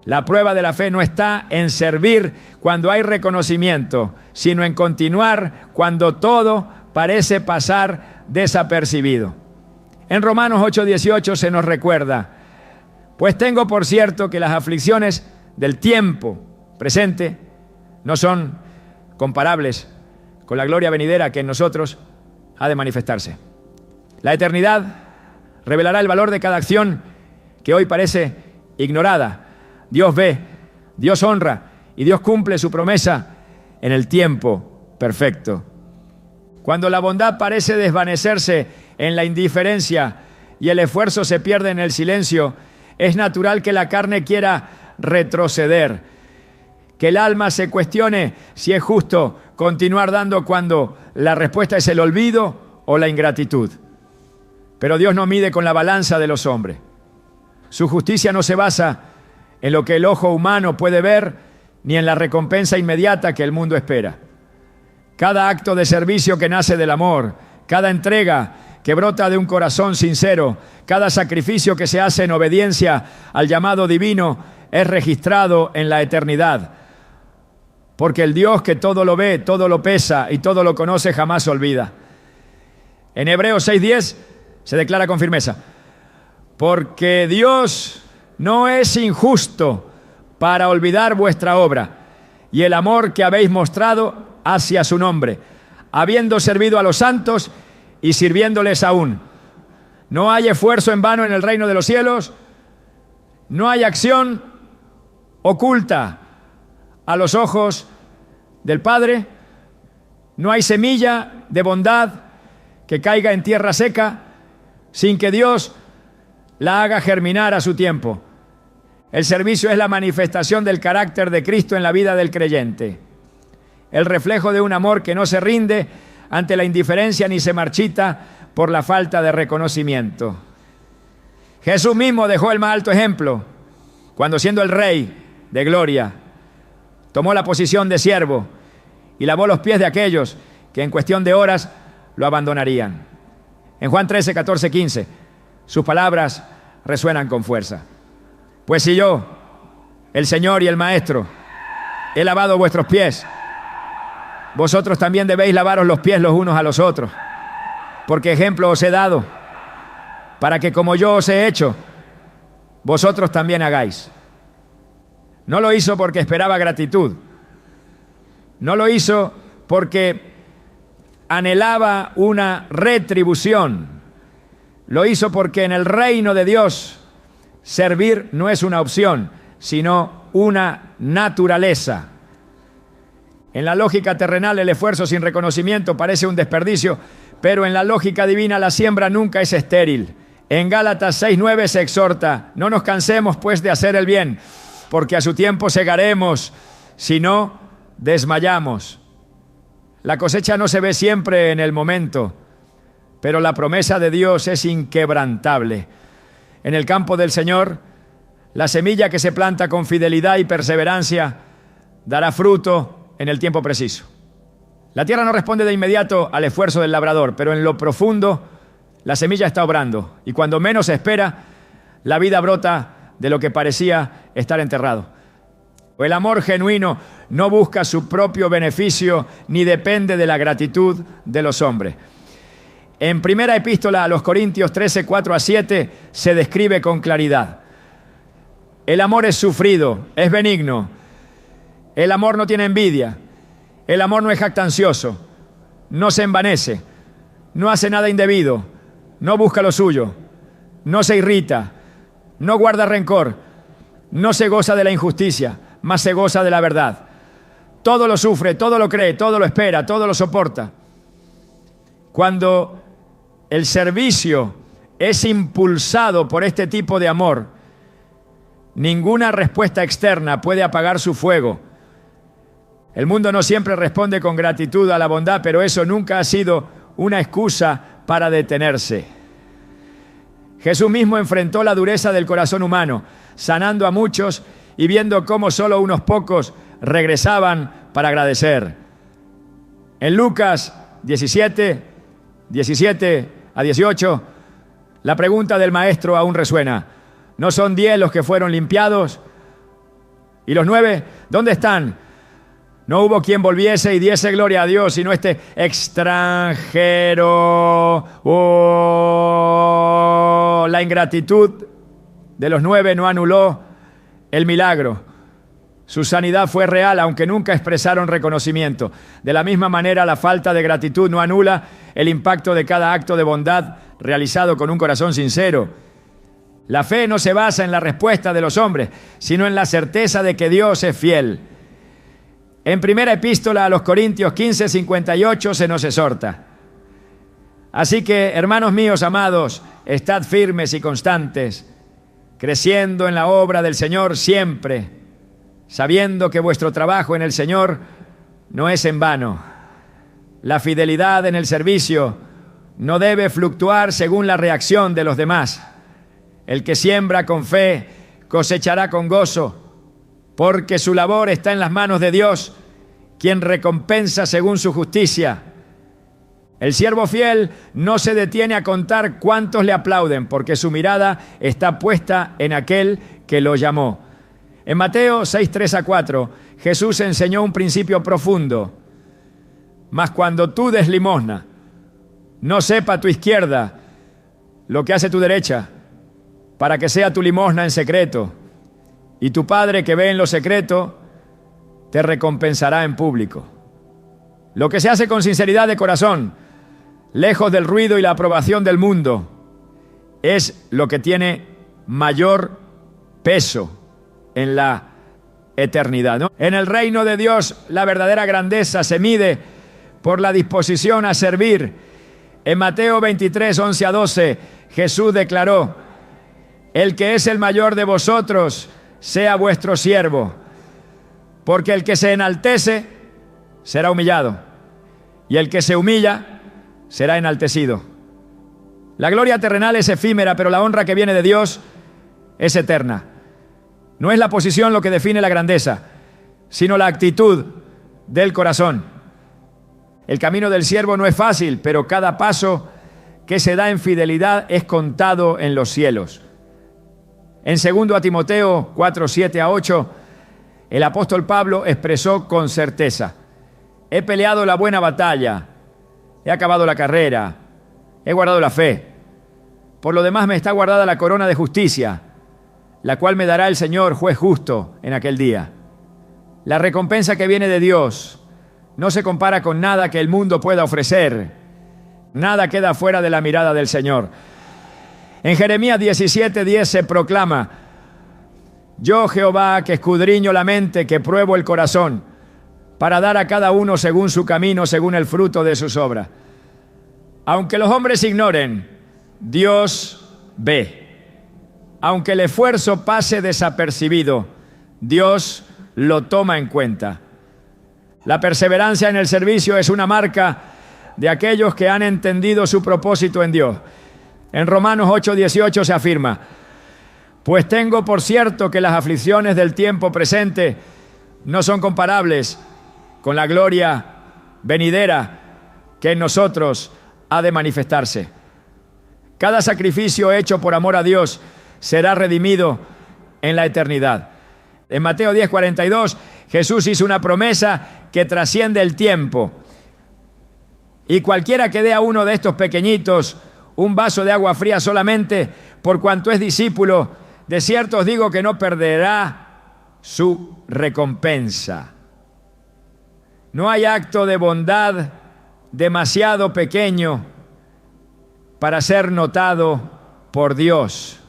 La prueba de la fe no está en servir cuando hay reconocimiento, sino en continuar cuando todo parece pasar desapercibido. En Romanos 8:18 se nos recuerda: pues tengo por cierto que las aflicciones del tiempo presente no son comparables con la gloria venidera que en nosotros ha de manifestarse. La eternidad revelará el valor de cada acción que hoy parece ignorada. Dios ve, Dios honra y Dios cumple su promesa en el tiempo perfecto. Cuando la bondad parece desvanecerse en la indiferencia y el esfuerzo se pierde en el silencio, es natural que la carne quiera retroceder, que el alma se cuestione si es justo continuar dando cuando la respuesta es el olvido o la ingratitud. Pero Dios no mide con la balanza de los hombres. Su justicia no se basa en lo que el ojo humano puede ver, ni en la recompensa inmediata que el mundo espera. Cada acto de servicio que nace del amor, cada entrega que brota de un corazón sincero, cada sacrificio que se hace en obediencia al llamado divino, es registrado en la eternidad. Porque el Dios que todo lo ve, todo lo pesa y todo lo conoce, jamás olvida. En Hebreos 6:10 se declara con firmeza: porque Dios no es injusto para olvidar vuestra obra y el amor que habéis mostrado hacia su nombre, habiendo servido a los santos y sirviéndoles aún. No hay esfuerzo en vano en el reino de los cielos, no hay acción oculta a los ojos del Padre, no hay semilla de bondad que caiga en tierra seca sin que Dios la haga germinar a su tiempo. El servicio es la manifestación del carácter de Cristo en la vida del creyente, el reflejo de un amor que no se rinde ante la indiferencia ni se marchita por la falta de reconocimiento. Jesús mismo dejó el más alto ejemplo cuando, siendo el Rey de gloria, tomó la posición de siervo y lavó los pies de aquellos que en cuestión de horas lo abandonarían. En Juan 13, 14, 15, sus palabras resuenan con fuerza. Pues si yo, el Señor y el Maestro, he lavado vuestros pies, vosotros también debéis lavaros los pies los unos a los otros, porque ejemplo os he dado, para que como yo os he hecho, vosotros también hagáis. No lo hizo porque esperaba gratitud, no lo hizo porque anhelaba una retribución, lo hizo porque en el reino de Dios servir no es una opción, sino una naturaleza. En la lógica terrenal el esfuerzo sin reconocimiento parece un desperdicio, pero en la lógica divina la siembra nunca es estéril, En Gálatas 6:9 se exhorta: no nos cansemos pues de hacer el bien, porque a su tiempo segaremos, si no desmayamos. La cosecha no se ve siempre en el momento, pero la promesa de Dios es inquebrantable. En el campo del Señor, la semilla que se planta con fidelidad y perseverancia dará fruto en el tiempo preciso. La tierra no responde de inmediato al esfuerzo del labrador, pero en lo profundo la semilla está obrando, y cuando menos se espera, la vida brota de lo que parecía estar enterrado. El amor genuino no busca su propio beneficio ni depende de la gratitud de los hombres. En primera epístola a los Corintios 13, 4-7 se describe con claridad: el amor es sufrido, es benigno. El amor no tiene envidia. El amor no es jactancioso. No se envanece. No hace nada indebido. No busca lo suyo. No se irrita. No guarda rencor. No se goza de la injusticia, mas se goza de la verdad. Todo lo sufre, todo lo cree, todo lo espera, todo lo soporta. Cuando el servicio es impulsado por este tipo de amor, ninguna respuesta externa puede apagar su fuego. El mundo no siempre responde con gratitud a la bondad, pero eso nunca ha sido una excusa para detenerse. Jesús mismo enfrentó la dureza del corazón humano, sanando a muchos y viendo cómo solo unos pocos regresaban para agradecer. En Lucas 17:17-18, la pregunta del maestro aún resuena: ¿no son 10 los que fueron limpiados? ¿Y los 9? ¿Dónde están? No hubo quien volviese y diese gloria a Dios, sino este extranjero. La ingratitud de los 9 no anuló el milagro. Su sanidad fue real, aunque nunca expresaron reconocimiento. De la misma manera, la falta de gratitud no anula el impacto de cada acto de bondad realizado con un corazón sincero. La fe no se basa en la respuesta de los hombres, sino en la certeza de que Dios es fiel. En primera epístola a los Corintios 15:58 se nos exhorta: así que, hermanos míos amados, estad firmes y constantes, creciendo en la obra del Señor siempre, sabiendo que vuestro trabajo en el Señor no es en vano. La fidelidad en el servicio no debe fluctuar según la reacción de los demás. El que siembra con fe cosechará con gozo, porque su labor está en las manos de Dios, quien recompensa según su justicia. El siervo fiel no se detiene a contar cuántos le aplauden, porque su mirada está puesta en aquel que lo llamó. En Mateo 6:3-4, Jesús enseñó un principio profundo: mas cuando tú des limosna, no sepa tu izquierda lo que hace tu derecha, para que sea tu limosna en secreto, y tu Padre que ve en lo secreto te recompensará en público. Lo que se hace con sinceridad de corazón, lejos del ruido y la aprobación del mundo, es lo que tiene mayor peso en la eternidad, ¿no? En el reino de Dios, la verdadera grandeza se mide por la disposición a servir. En Mateo 23:11-12, Jesús declaró: el que es el mayor de vosotros sea vuestro siervo, porque el que se enaltece será humillado, y el que se humilla será enaltecido. La gloria terrenal es efímera, pero la honra que viene de Dios es eterna. No es la posición lo que define la grandeza, sino la actitud del corazón. El camino del siervo no es fácil, pero cada paso que se da en fidelidad es contado en los cielos. En 2 Timoteo 4:7-8, el apóstol Pablo expresó con certeza: he peleado la buena batalla, he acabado la carrera, he guardado la fe. Por lo demás me está guardada la corona de justicia, la cual me dará el Señor, juez justo, en aquel día. La recompensa que viene de Dios no se compara con nada que el mundo pueda ofrecer. Nada queda fuera de la mirada del Señor. En Jeremías 17:10 se proclama: yo, Jehová, que escudriño la mente, que pruebo el corazón, para dar a cada uno según su camino, según el fruto de sus obras. Aunque los hombres ignoren, Dios ve. Aunque el esfuerzo pase desapercibido, Dios lo toma en cuenta. La perseverancia en el servicio es una marca de aquellos que han entendido su propósito en Dios. En Romanos 8:18 se afirma: pues tengo por cierto que las aflicciones del tiempo presente no son comparables con la gloria venidera que en nosotros ha de manifestarse. Cada sacrificio hecho por amor a Dios será redimido en la eternidad. En Mateo 10:42, Jesús hizo una promesa que trasciende el tiempo. Y cualquiera que dé a uno de estos pequeñitos un vaso de agua fría solamente por cuanto es discípulo, de cierto os digo que no perderá su recompensa. No hay acto de bondad demasiado pequeño para ser notado por Dios.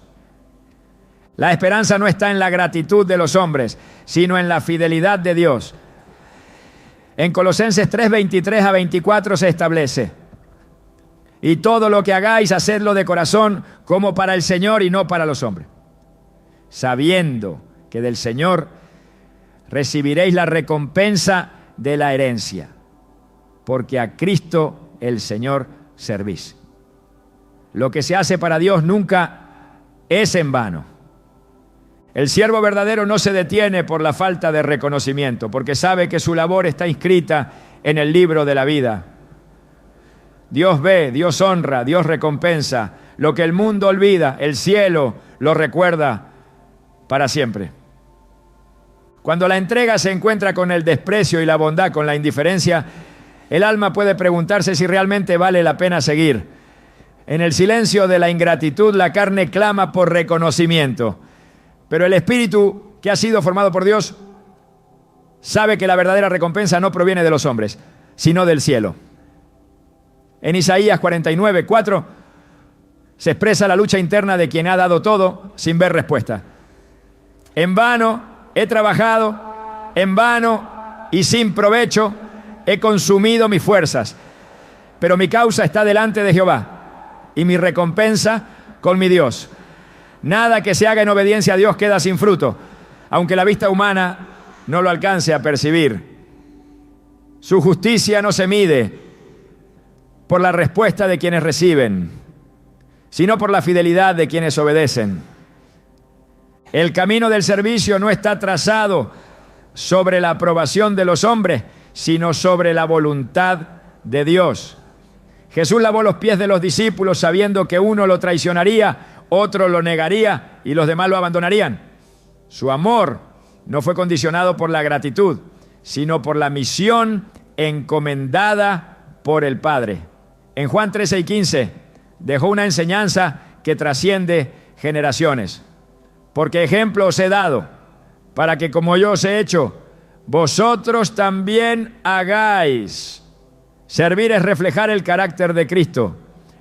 La esperanza no está en la gratitud de los hombres, sino en la fidelidad de Dios. En Colosenses 3:23-24 se establece: y todo lo que hagáis, hacedlo de corazón, como para el Señor y no para los hombres, sabiendo que del Señor recibiréis la recompensa de la herencia, porque a Cristo el Señor servís. Lo que se hace para Dios nunca es en vano. El siervo verdadero no se detiene por la falta de reconocimiento, porque sabe que su labor está inscrita en el libro de la vida. Dios ve, Dios honra, Dios recompensa. Lo que el mundo olvida, el cielo lo recuerda para siempre. Cuando la entrega se encuentra con el desprecio y la bondad con la indiferencia, el alma puede preguntarse si realmente vale la pena seguir. En el silencio de la ingratitud, la carne clama por reconocimiento. Pero el espíritu que ha sido formado por Dios sabe que la verdadera recompensa no proviene de los hombres, sino del cielo. En Isaías 49:4 se expresa la lucha interna de quien ha dado todo sin ver respuesta. En vano he trabajado, en vano y sin provecho he consumido mis fuerzas, pero mi causa está delante de Jehová y mi recompensa con mi Dios. Nada que se haga en obediencia a Dios queda sin fruto, aunque la vista humana no lo alcance a percibir. Su justicia no se mide por la respuesta de quienes reciben, sino por la fidelidad de quienes obedecen. El camino del servicio no está trazado sobre la aprobación de los hombres, sino sobre la voluntad de Dios. Jesús lavó los pies de los discípulos sabiendo que uno lo traicionaría, otro lo negaría y los demás lo abandonarían. Su amor no fue condicionado por la gratitud, sino por la misión encomendada por el Padre. En Juan 13:15 dejó una enseñanza que trasciende generaciones. Porque ejemplo os he dado, para que como yo os he hecho, vosotros también hagáis. Servir es reflejar el carácter de Cristo,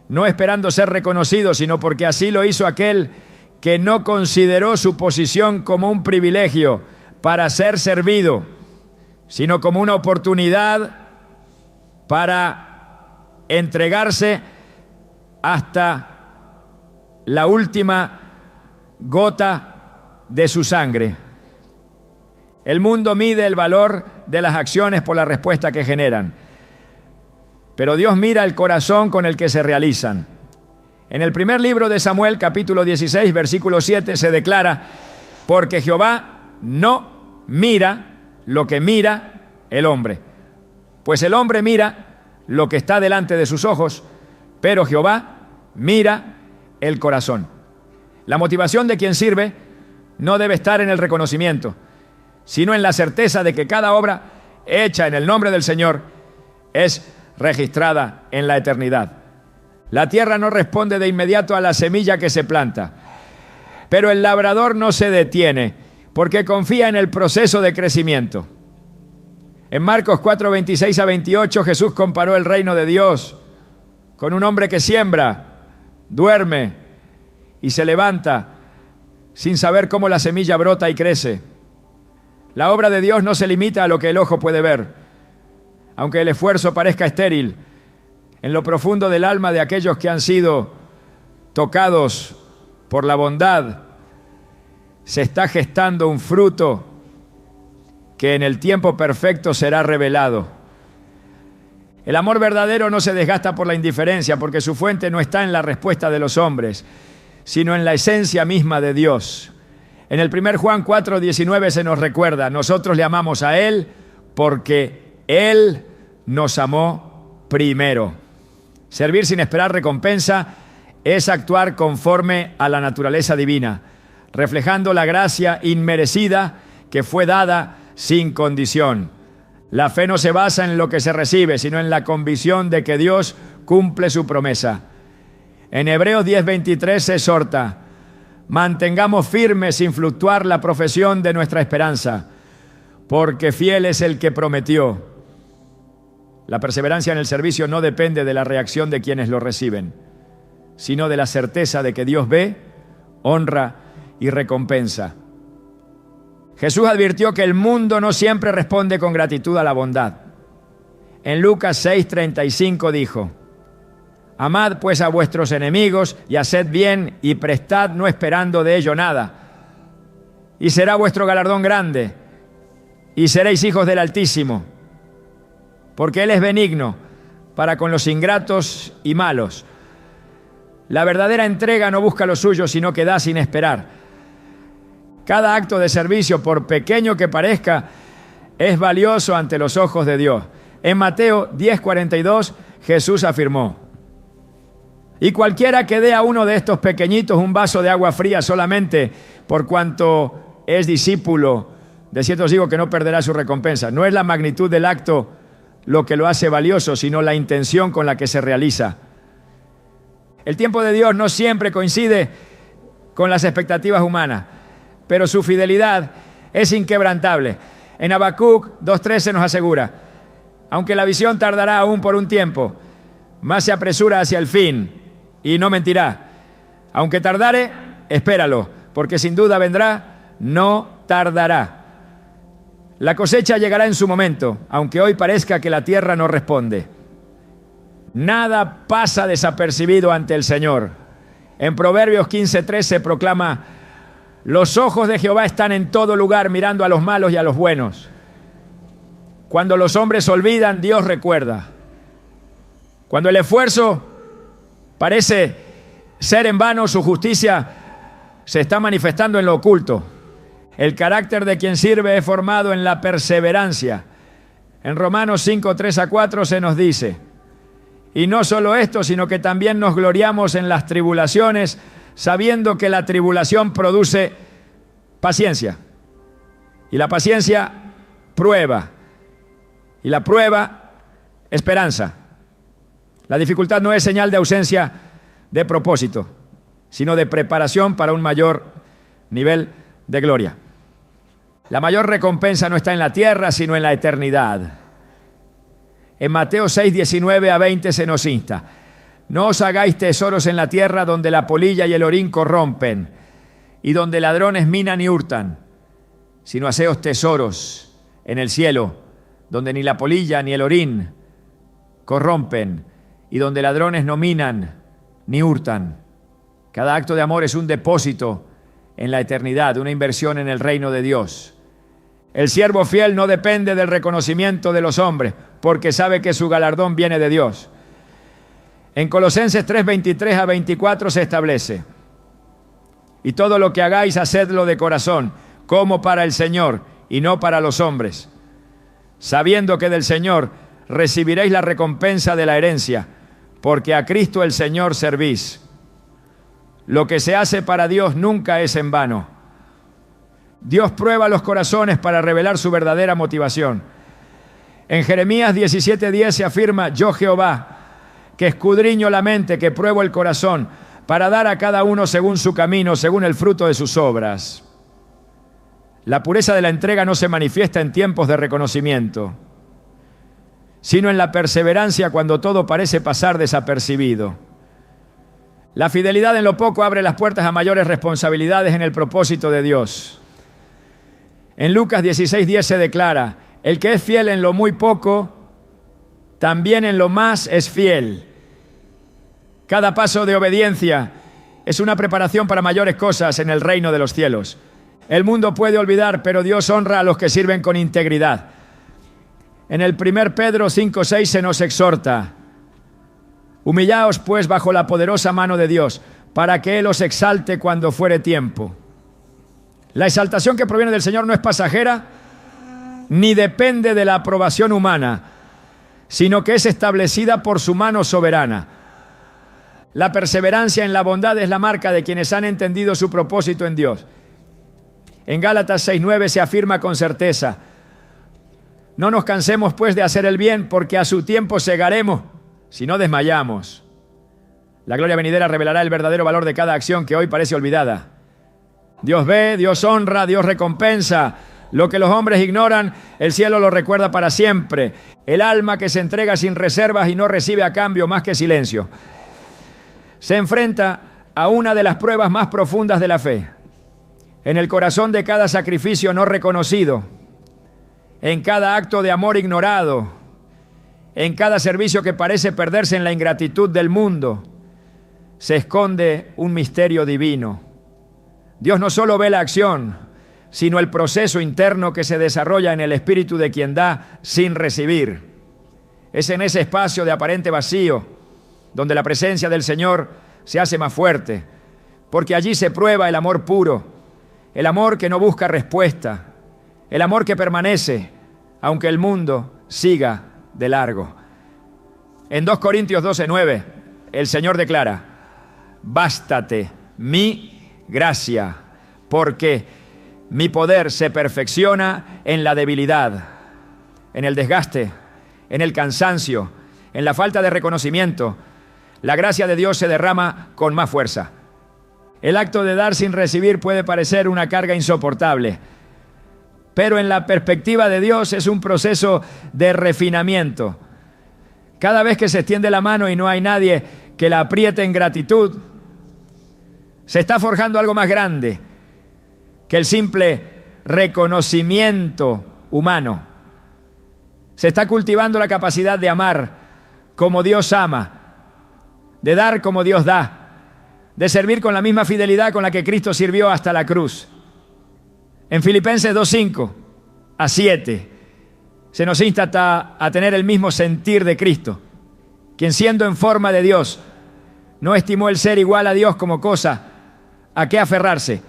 no esperando ser reconocido, sino porque así lo hizo aquel que no consideró su posición como un privilegio para ser servido, sino como una oportunidad para entregarse hasta la última gota de su sangre. El mundo mide el valor de las acciones por la respuesta que generan, pero Dios mira el corazón con el que se realizan. En el primer libro de Samuel, capítulo 16, versículo 7, se declara: porque Jehová no mira lo que mira el hombre, pues el hombre mira lo que está delante de sus ojos, pero Jehová mira el corazón. La motivación de quien sirve no debe estar en el reconocimiento, sino en la certeza de que cada obra hecha en el nombre del Señor es registrada en la eternidad. La tierra no responde de inmediato a la semilla que se planta, pero el labrador no se detiene porque confía en el proceso de crecimiento. En Marcos 4:26-28 Jesús comparó el reino de Dios con un hombre que siembra, duerme y se levanta sin saber cómo la semilla brota y crece. La obra de Dios no se limita a lo que el ojo puede ver, aunque el esfuerzo parezca estéril. En lo profundo del alma de aquellos que han sido tocados por la bondad, se está gestando un fruto que en el tiempo perfecto será revelado. El amor verdadero no se desgasta por la indiferencia, porque su fuente no está en la respuesta de los hombres, sino en la esencia misma de Dios. En el 1 Juan 4:19 se nos recuerda: nosotros le amamos a Él porque Él nos amó primero. Servir sin esperar recompensa es actuar conforme a la naturaleza divina, reflejando la gracia inmerecida que fue dada sin condición. La fe no se basa en lo que se recibe, sino en la convicción de que Dios cumple su promesa. En Hebreos 10:23 se exhorta: mantengamos firme sin fluctuar la profesión de nuestra esperanza, porque fiel es el que prometió. La perseverancia en el servicio no depende de la reacción de quienes lo reciben, sino de la certeza de que Dios ve, honra y recompensa. Jesús advirtió que el mundo no siempre responde con gratitud a la bondad. En Lucas 6:35 dijo: amad pues a vuestros enemigos y haced bien y prestad no esperando de ello nada, y será vuestro galardón grande, y seréis hijos del Altísimo, porque Él es benigno para con los ingratos y malos. La verdadera entrega no busca lo suyo, sino que da sin esperar. Cada acto de servicio, por pequeño que parezca, es valioso ante los ojos de Dios. En Mateo 10:42, Jesús afirmó: y cualquiera que dé a uno de estos pequeñitos un vaso de agua fría solamente por cuanto es discípulo, de cierto os digo que no perderá su recompensa. No es la magnitud del acto lo que lo hace valioso, sino la intención con la que se realiza. El tiempo de Dios no siempre coincide con las expectativas humanas, pero su fidelidad es inquebrantable. En Habacuc 2:13 nos asegura: aunque la visión tardará aún por un tiempo, más se apresura hacia el fin y no mentirá. Aunque tardare, espéralo, porque sin duda vendrá, no tardará. La cosecha llegará en su momento, aunque hoy parezca que la tierra no responde. Nada pasa desapercibido ante el Señor. En Proverbios 15:3 se proclama: los ojos de Jehová están en todo lugar, mirando a los malos y a los buenos. Cuando los hombres olvidan, Dios recuerda. Cuando el esfuerzo parece ser en vano, su justicia se está manifestando en lo oculto. El carácter de quien sirve es formado en la perseverancia. En Romanos 5:3-4 se nos dice: y no solo esto, sino que también nos gloriamos en las tribulaciones, sabiendo que la tribulación produce paciencia, y la paciencia prueba, y la prueba esperanza. La dificultad no es señal de ausencia de propósito, sino de preparación para un mayor nivel de gloria. La mayor recompensa no está en la tierra, sino en la eternidad. En Mateo 6:19-20 se nos insta: no os hagáis tesoros en la tierra donde la polilla y el orín corrompen y donde ladrones minan y hurtan, sino haceos tesoros en el cielo, donde ni la polilla ni el orín corrompen y donde ladrones no minan ni hurtan. Cada acto de amor es un depósito en la eternidad, una inversión en el reino de Dios. El siervo fiel no depende del reconocimiento de los hombres, porque sabe que su galardón viene de Dios. En Colosenses 3:23-24 se establece: y todo lo que hagáis, hacedlo de corazón, como para el Señor y no para los hombres, sabiendo que del Señor recibiréis la recompensa de la herencia, porque a Cristo el Señor servís. Lo que se hace para Dios nunca es en vano. Dios prueba los corazones para revelar su verdadera motivación. En Jeremías 17:10 se afirma: yo Jehová, que escudriño la mente, que pruebo el corazón, para dar a cada uno según su camino, según el fruto de sus obras. La pureza de la entrega no se manifiesta en tiempos de reconocimiento, sino en la perseverancia cuando todo parece pasar desapercibido. La fidelidad en lo poco abre las puertas a mayores responsabilidades en el propósito de Dios. En Lucas 16:10 se declara: el que es fiel en lo muy poco, también en lo más es fiel. Cada paso de obediencia es una preparación para mayores cosas en el reino de los cielos. El mundo puede olvidar, pero Dios honra a los que sirven con integridad. En el 1 Pedro 5:6 se nos exhorta: humillaos pues bajo la poderosa mano de Dios, para que Él os exalte cuando fuere tiempo. La exaltación que proviene del Señor no es pasajera, ni depende de la aprobación humana, sino que es establecida por su mano soberana. La perseverancia en la bondad es la marca de quienes han entendido su propósito en Dios. En Gálatas 6:9 se afirma con certeza: no nos cansemos pues de hacer el bien, porque a su tiempo segaremos, si no desmayamos. La gloria venidera revelará el verdadero valor de cada acción que hoy parece olvidada. Dios ve, Dios honra, Dios recompensa. Lo que los hombres ignoran, el cielo lo recuerda para siempre. El alma que se entrega sin reservas y no recibe a cambio más que silencio, se enfrenta a una de las pruebas más profundas de la fe. En el corazón de cada sacrificio no reconocido, en cada acto de amor ignorado, en cada servicio que parece perderse en la ingratitud del mundo, se esconde un misterio divino. Dios no solo ve la acción, sino el proceso interno que se desarrolla en el espíritu de quien da sin recibir. Es en ese espacio de aparente vacío donde la presencia del Señor se hace más fuerte, porque allí se prueba el amor puro, el amor que no busca respuesta, el amor que permanece, aunque el mundo siga de largo. En 2 Corintios 12:9, el Señor declara: bástate mi gracia, porque mi poder se perfecciona en la debilidad, en el desgaste, en el cansancio, en la falta de reconocimiento. La gracia de Dios se derrama con más fuerza. El acto de dar sin recibir puede parecer una carga insoportable, pero en la perspectiva de Dios es un proceso de refinamiento. Cada vez que se extiende la mano y no hay nadie que la apriete en gratitud, se está forjando algo más grande que el simple reconocimiento humano. Se está cultivando la capacidad de amar como Dios ama, de dar como Dios da, de servir con la misma fidelidad con la que Cristo sirvió hasta la cruz. En Filipenses 2:5-7 se nos insta a tener el mismo sentir de Cristo, quien siendo en forma de Dios, no estimó el ser igual a Dios como cosa a qué aferrarse,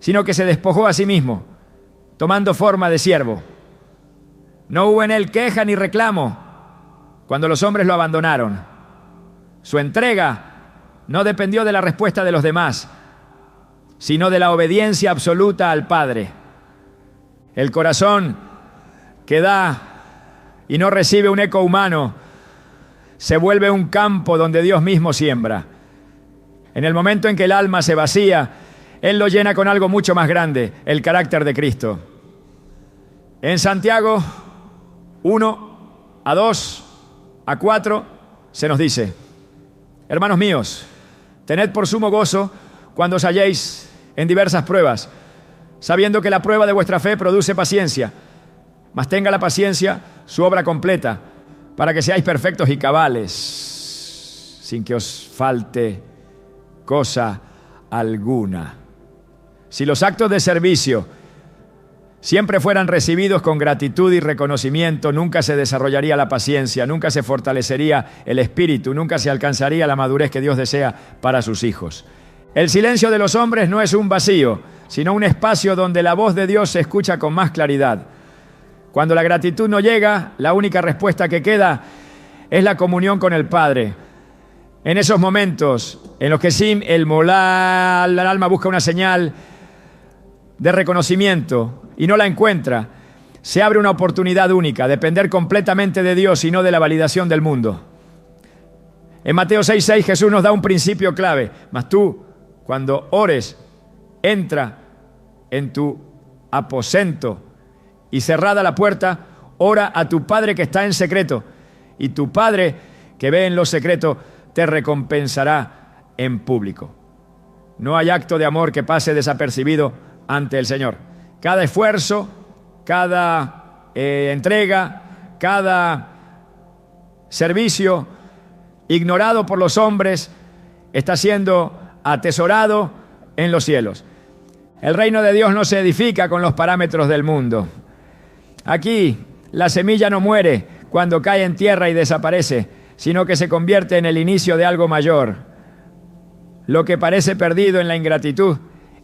sino que se despojó a sí mismo, tomando forma de siervo. No hubo en él queja ni reclamo cuando los hombres lo abandonaron. Su entrega no dependió de la respuesta de los demás, sino de la obediencia absoluta al Padre. El corazón que da y no recibe un eco humano se vuelve un campo donde Dios mismo siembra. En el momento en que el alma se vacía, Él lo llena con algo mucho más grande, el carácter de Cristo. En Santiago 1:2-4 se nos dice: hermanos míos, tened por sumo gozo cuando os halléis en diversas pruebas, sabiendo que la prueba de vuestra fe produce paciencia. Mas tenga la paciencia su obra completa, para que seáis perfectos y cabales, sin que os falte cosa alguna. Si los actos de servicio siempre fueran recibidos con gratitud y reconocimiento, nunca se desarrollaría la paciencia, nunca se fortalecería el espíritu, nunca se alcanzaría la madurez que Dios desea para sus hijos. El silencio de los hombres no es un vacío, sino un espacio donde la voz de Dios se escucha con más claridad. Cuando la gratitud no llega, la única respuesta que queda es la comunión con el Padre. En esos momentos en los que el alma busca una señal de reconocimiento y no la encuentra, se abre una oportunidad única, depender completamente de Dios y no de la validación del mundo. En Mateo 6:6 Jesús nos da un principio clave: mas tú, cuando ores, entra en tu aposento y cerrada la puerta, ora a tu Padre que está en secreto, y tu Padre que ve en lo secreto te recompensará en público. No hay acto de amor que pase desapercibido ante el Señor. Cada esfuerzo, cada entrega, cada servicio ignorado por los hombres está siendo atesorado en los cielos. El reino de Dios no se edifica con los parámetros del mundo. Aquí la semilla no muere cuando cae en tierra y desaparece, sino que se convierte en el inicio de algo mayor. Lo que parece perdido en la ingratitud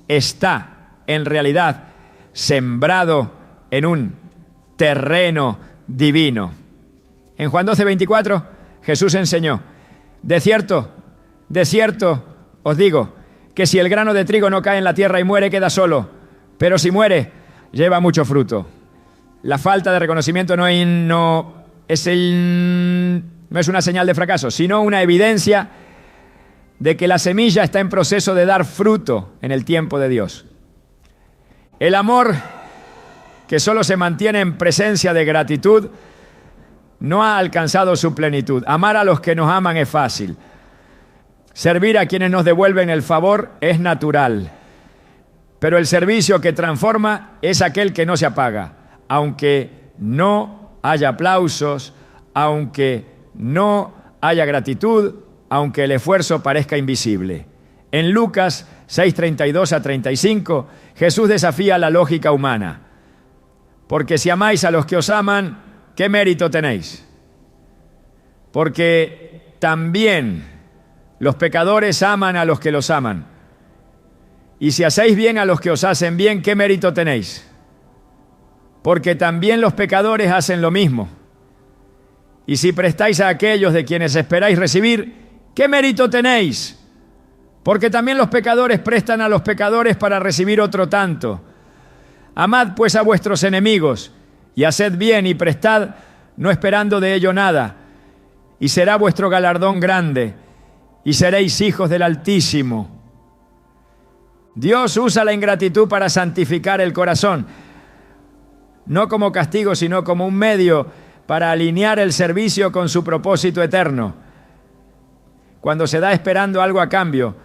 está, en realidad, sembrado en un terreno divino. En Juan 12:24, Jesús enseñó: de cierto os digo, que si el grano de trigo no cae en la tierra y muere, queda solo, pero si muere, lleva mucho fruto. La falta de reconocimiento no es una señal de fracaso, sino una evidencia de que la semilla está en proceso de dar fruto en el tiempo de Dios. El amor que solo se mantiene en presencia de gratitud no ha alcanzado su plenitud. Amar a los que nos aman es fácil. Servir a quienes nos devuelven el favor es natural. Pero el servicio que transforma es aquel que no se apaga, aunque no haya aplausos, aunque no haya gratitud, aunque el esfuerzo parezca invisible. En Lucas 6:32-35, Jesús desafía la lógica humana. Porque si amáis a los que os aman, ¿qué mérito tenéis? Porque también los pecadores aman a los que los aman. Y si hacéis bien a los que os hacen bien, ¿qué mérito tenéis? Porque también los pecadores hacen lo mismo. Y si prestáis a aquellos de quienes esperáis recibir, ¿qué mérito tenéis? Porque también los pecadores prestan a los pecadores para recibir otro tanto. Amad pues a vuestros enemigos, y haced bien y prestad, no esperando de ello nada, y será vuestro galardón grande, y seréis hijos del Altísimo. Dios usa la ingratitud para santificar el corazón, no como castigo, sino como un medio para alinear el servicio con su propósito eterno. Cuando se da esperando algo a cambio,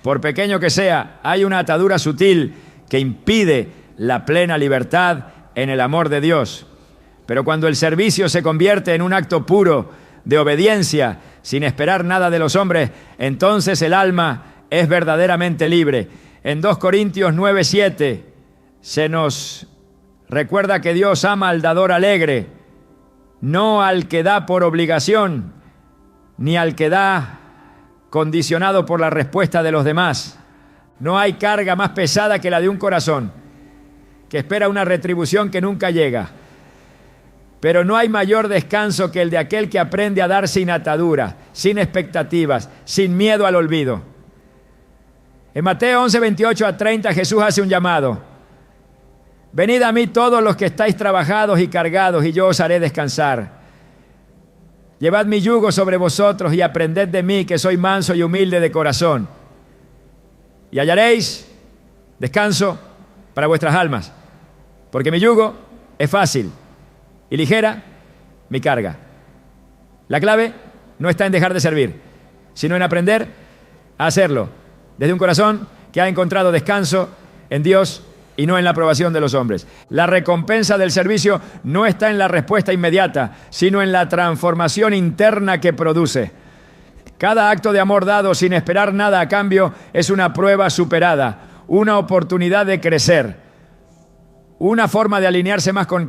por pequeño que sea, hay una atadura sutil que impide la plena libertad en el amor de Dios. Pero cuando el servicio se convierte en un acto puro de obediencia, sin esperar nada de los hombres, entonces el alma es verdaderamente libre. En 2 Corintios 9:7 se nos recuerda que Dios ama al dador alegre, no al que da por obligación, ni al que da condicionado por la respuesta de los demás. No hay carga más pesada que la de un corazón que espera una retribución que nunca llega. Pero no hay mayor descanso que el de aquel que aprende a dar sin atadura, sin expectativas, sin miedo al olvido. En Mateo 11:28-30 Jesús hace un llamado: venid a mí todos los que estáis trabajados y cargados, y yo os haré descansar. Llevad mi yugo sobre vosotros y aprended de mí, que soy manso y humilde de corazón, y hallaréis descanso para vuestras almas, porque mi yugo es fácil y ligera mi carga. La clave no está en dejar de servir, sino en aprender a hacerlo desde un corazón que ha encontrado descanso en Dios y no en la aprobación de los hombres. La recompensa del servicio no está en la respuesta inmediata, sino en la transformación interna que produce. Cada acto de amor dado sin esperar nada a cambio es una prueba superada, una oportunidad de crecer, una forma de alinearse más con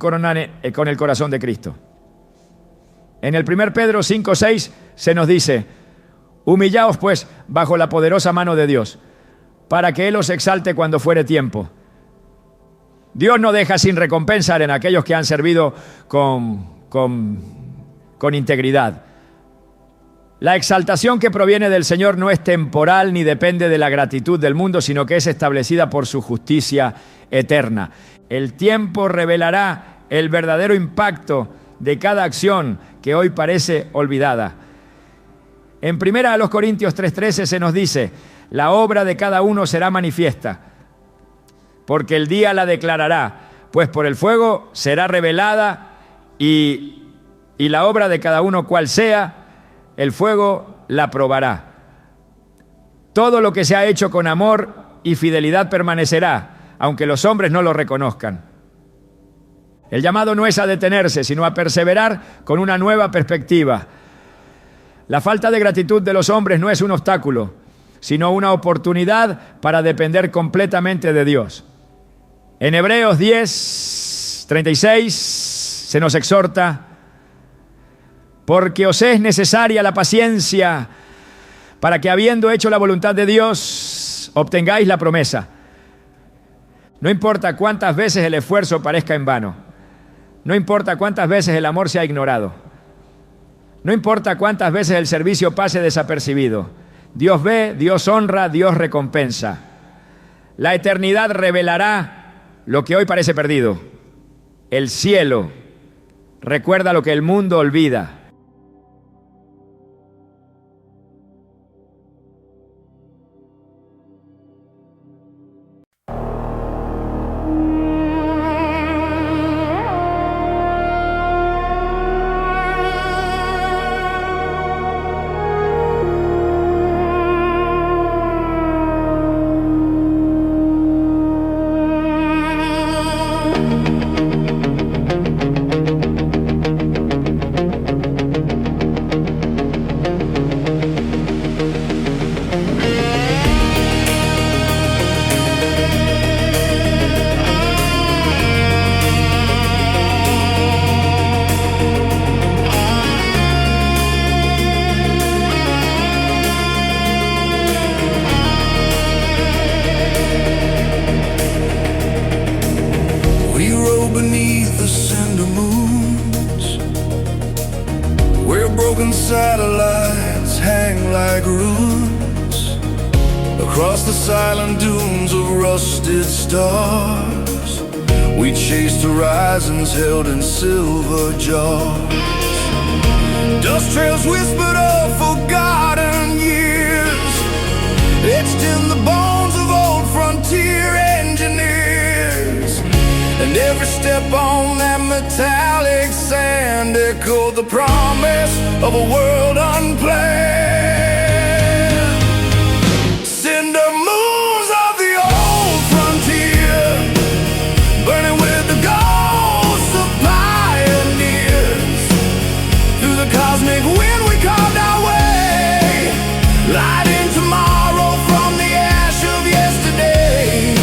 el corazón de Cristo. En el 1 Pedro 5:6 se nos dice: humillaos pues bajo la poderosa mano de Dios, para que Él os exalte cuando fuere tiempo. Dios no deja sin recompensa en aquellos que han servido con integridad. La exaltación que proviene del Señor no es temporal ni depende de la gratitud del mundo, sino que es establecida por su justicia eterna. El tiempo revelará el verdadero impacto de cada acción que hoy parece olvidada. En 1 Corintios 3:13 se nos dice: la obra de cada uno será manifiesta, porque el día la declarará, pues por el fuego será revelada, y la obra de cada uno cual sea, el fuego la probará. Todo lo que se ha hecho con amor y fidelidad permanecerá, aunque los hombres no lo reconozcan. El llamado no es a detenerse, sino a perseverar con una nueva perspectiva. La falta de gratitud de los hombres no es un obstáculo, sino una oportunidad para depender completamente de Dios. En Hebreos 10:36 se nos exhorta: porque os es necesaria la paciencia, para que habiendo hecho la voluntad de Dios, obtengáis la promesa. No importa cuántas veces el esfuerzo parezca en vano, no importa cuántas veces el amor sea ignorado, no importa cuántas veces el servicio pase desapercibido, Dios ve, Dios honra, Dios recompensa. La eternidad revelará lo que hoy parece perdido. El cielo recuerda lo que el mundo olvida. Satellites hang like runes across the silent dunes of rusted stars. We chased horizons held in silver jars. Dust trails whispered of forgotten years, etched in the bones of old frontier engineers. And every step on that metallic sand echoed the promise of a world unplanned. Cinder moons of the old frontier, burning with the ghosts of pioneers. Through the cosmic wind we carved our way, lighting tomorrow from the ash of yesterday.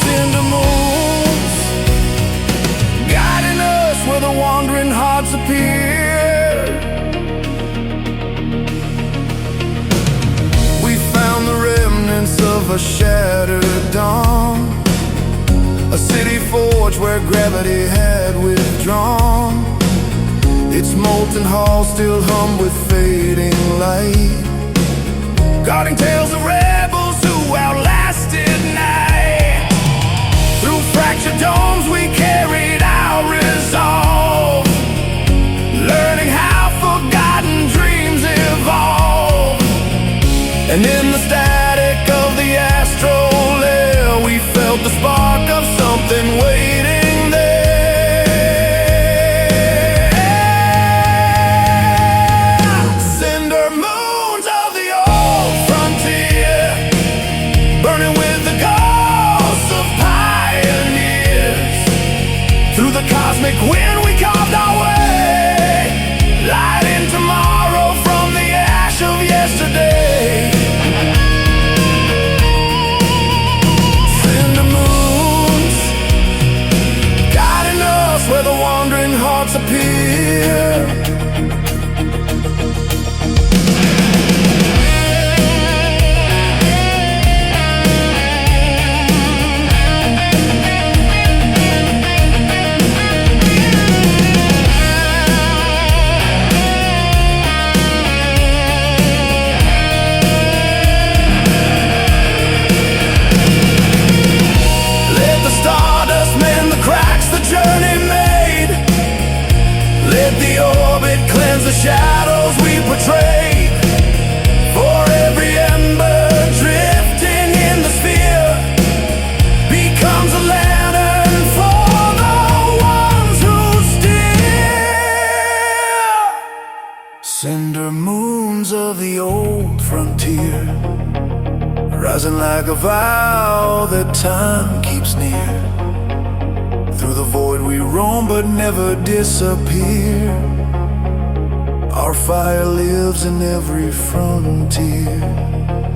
Cinder moons, guiding us where the wandering hearts appear. We found the remnants of a shattered dawn, a city forge where gravity had withdrawn. Its molten halls still hum with fading light, guarding tales of rebels who outlasted night. Through fractured domes we carried our resolve, learning how forgotten dreams evolve. And in the static of the astral air, we felt the spark of something waiting there. Cinder moons of the old frontier, burning with the ghosts of pioneers. Through the cosmic wind we carved our way, lighting tomorrow from the ash of yesterday. Cinder moons, guiding us where the wandering hearts appear. Let the stardust mend the cracks the journey made. Let the orbit cleanse the shadows we portrayed. For every ember drifting in the sphere becomes a lantern for the ones who steer. Cinder moons of the old frontier, rising like a vow that time keeps near. Through the void we roam but never disappear. Our fire lives in every frontier.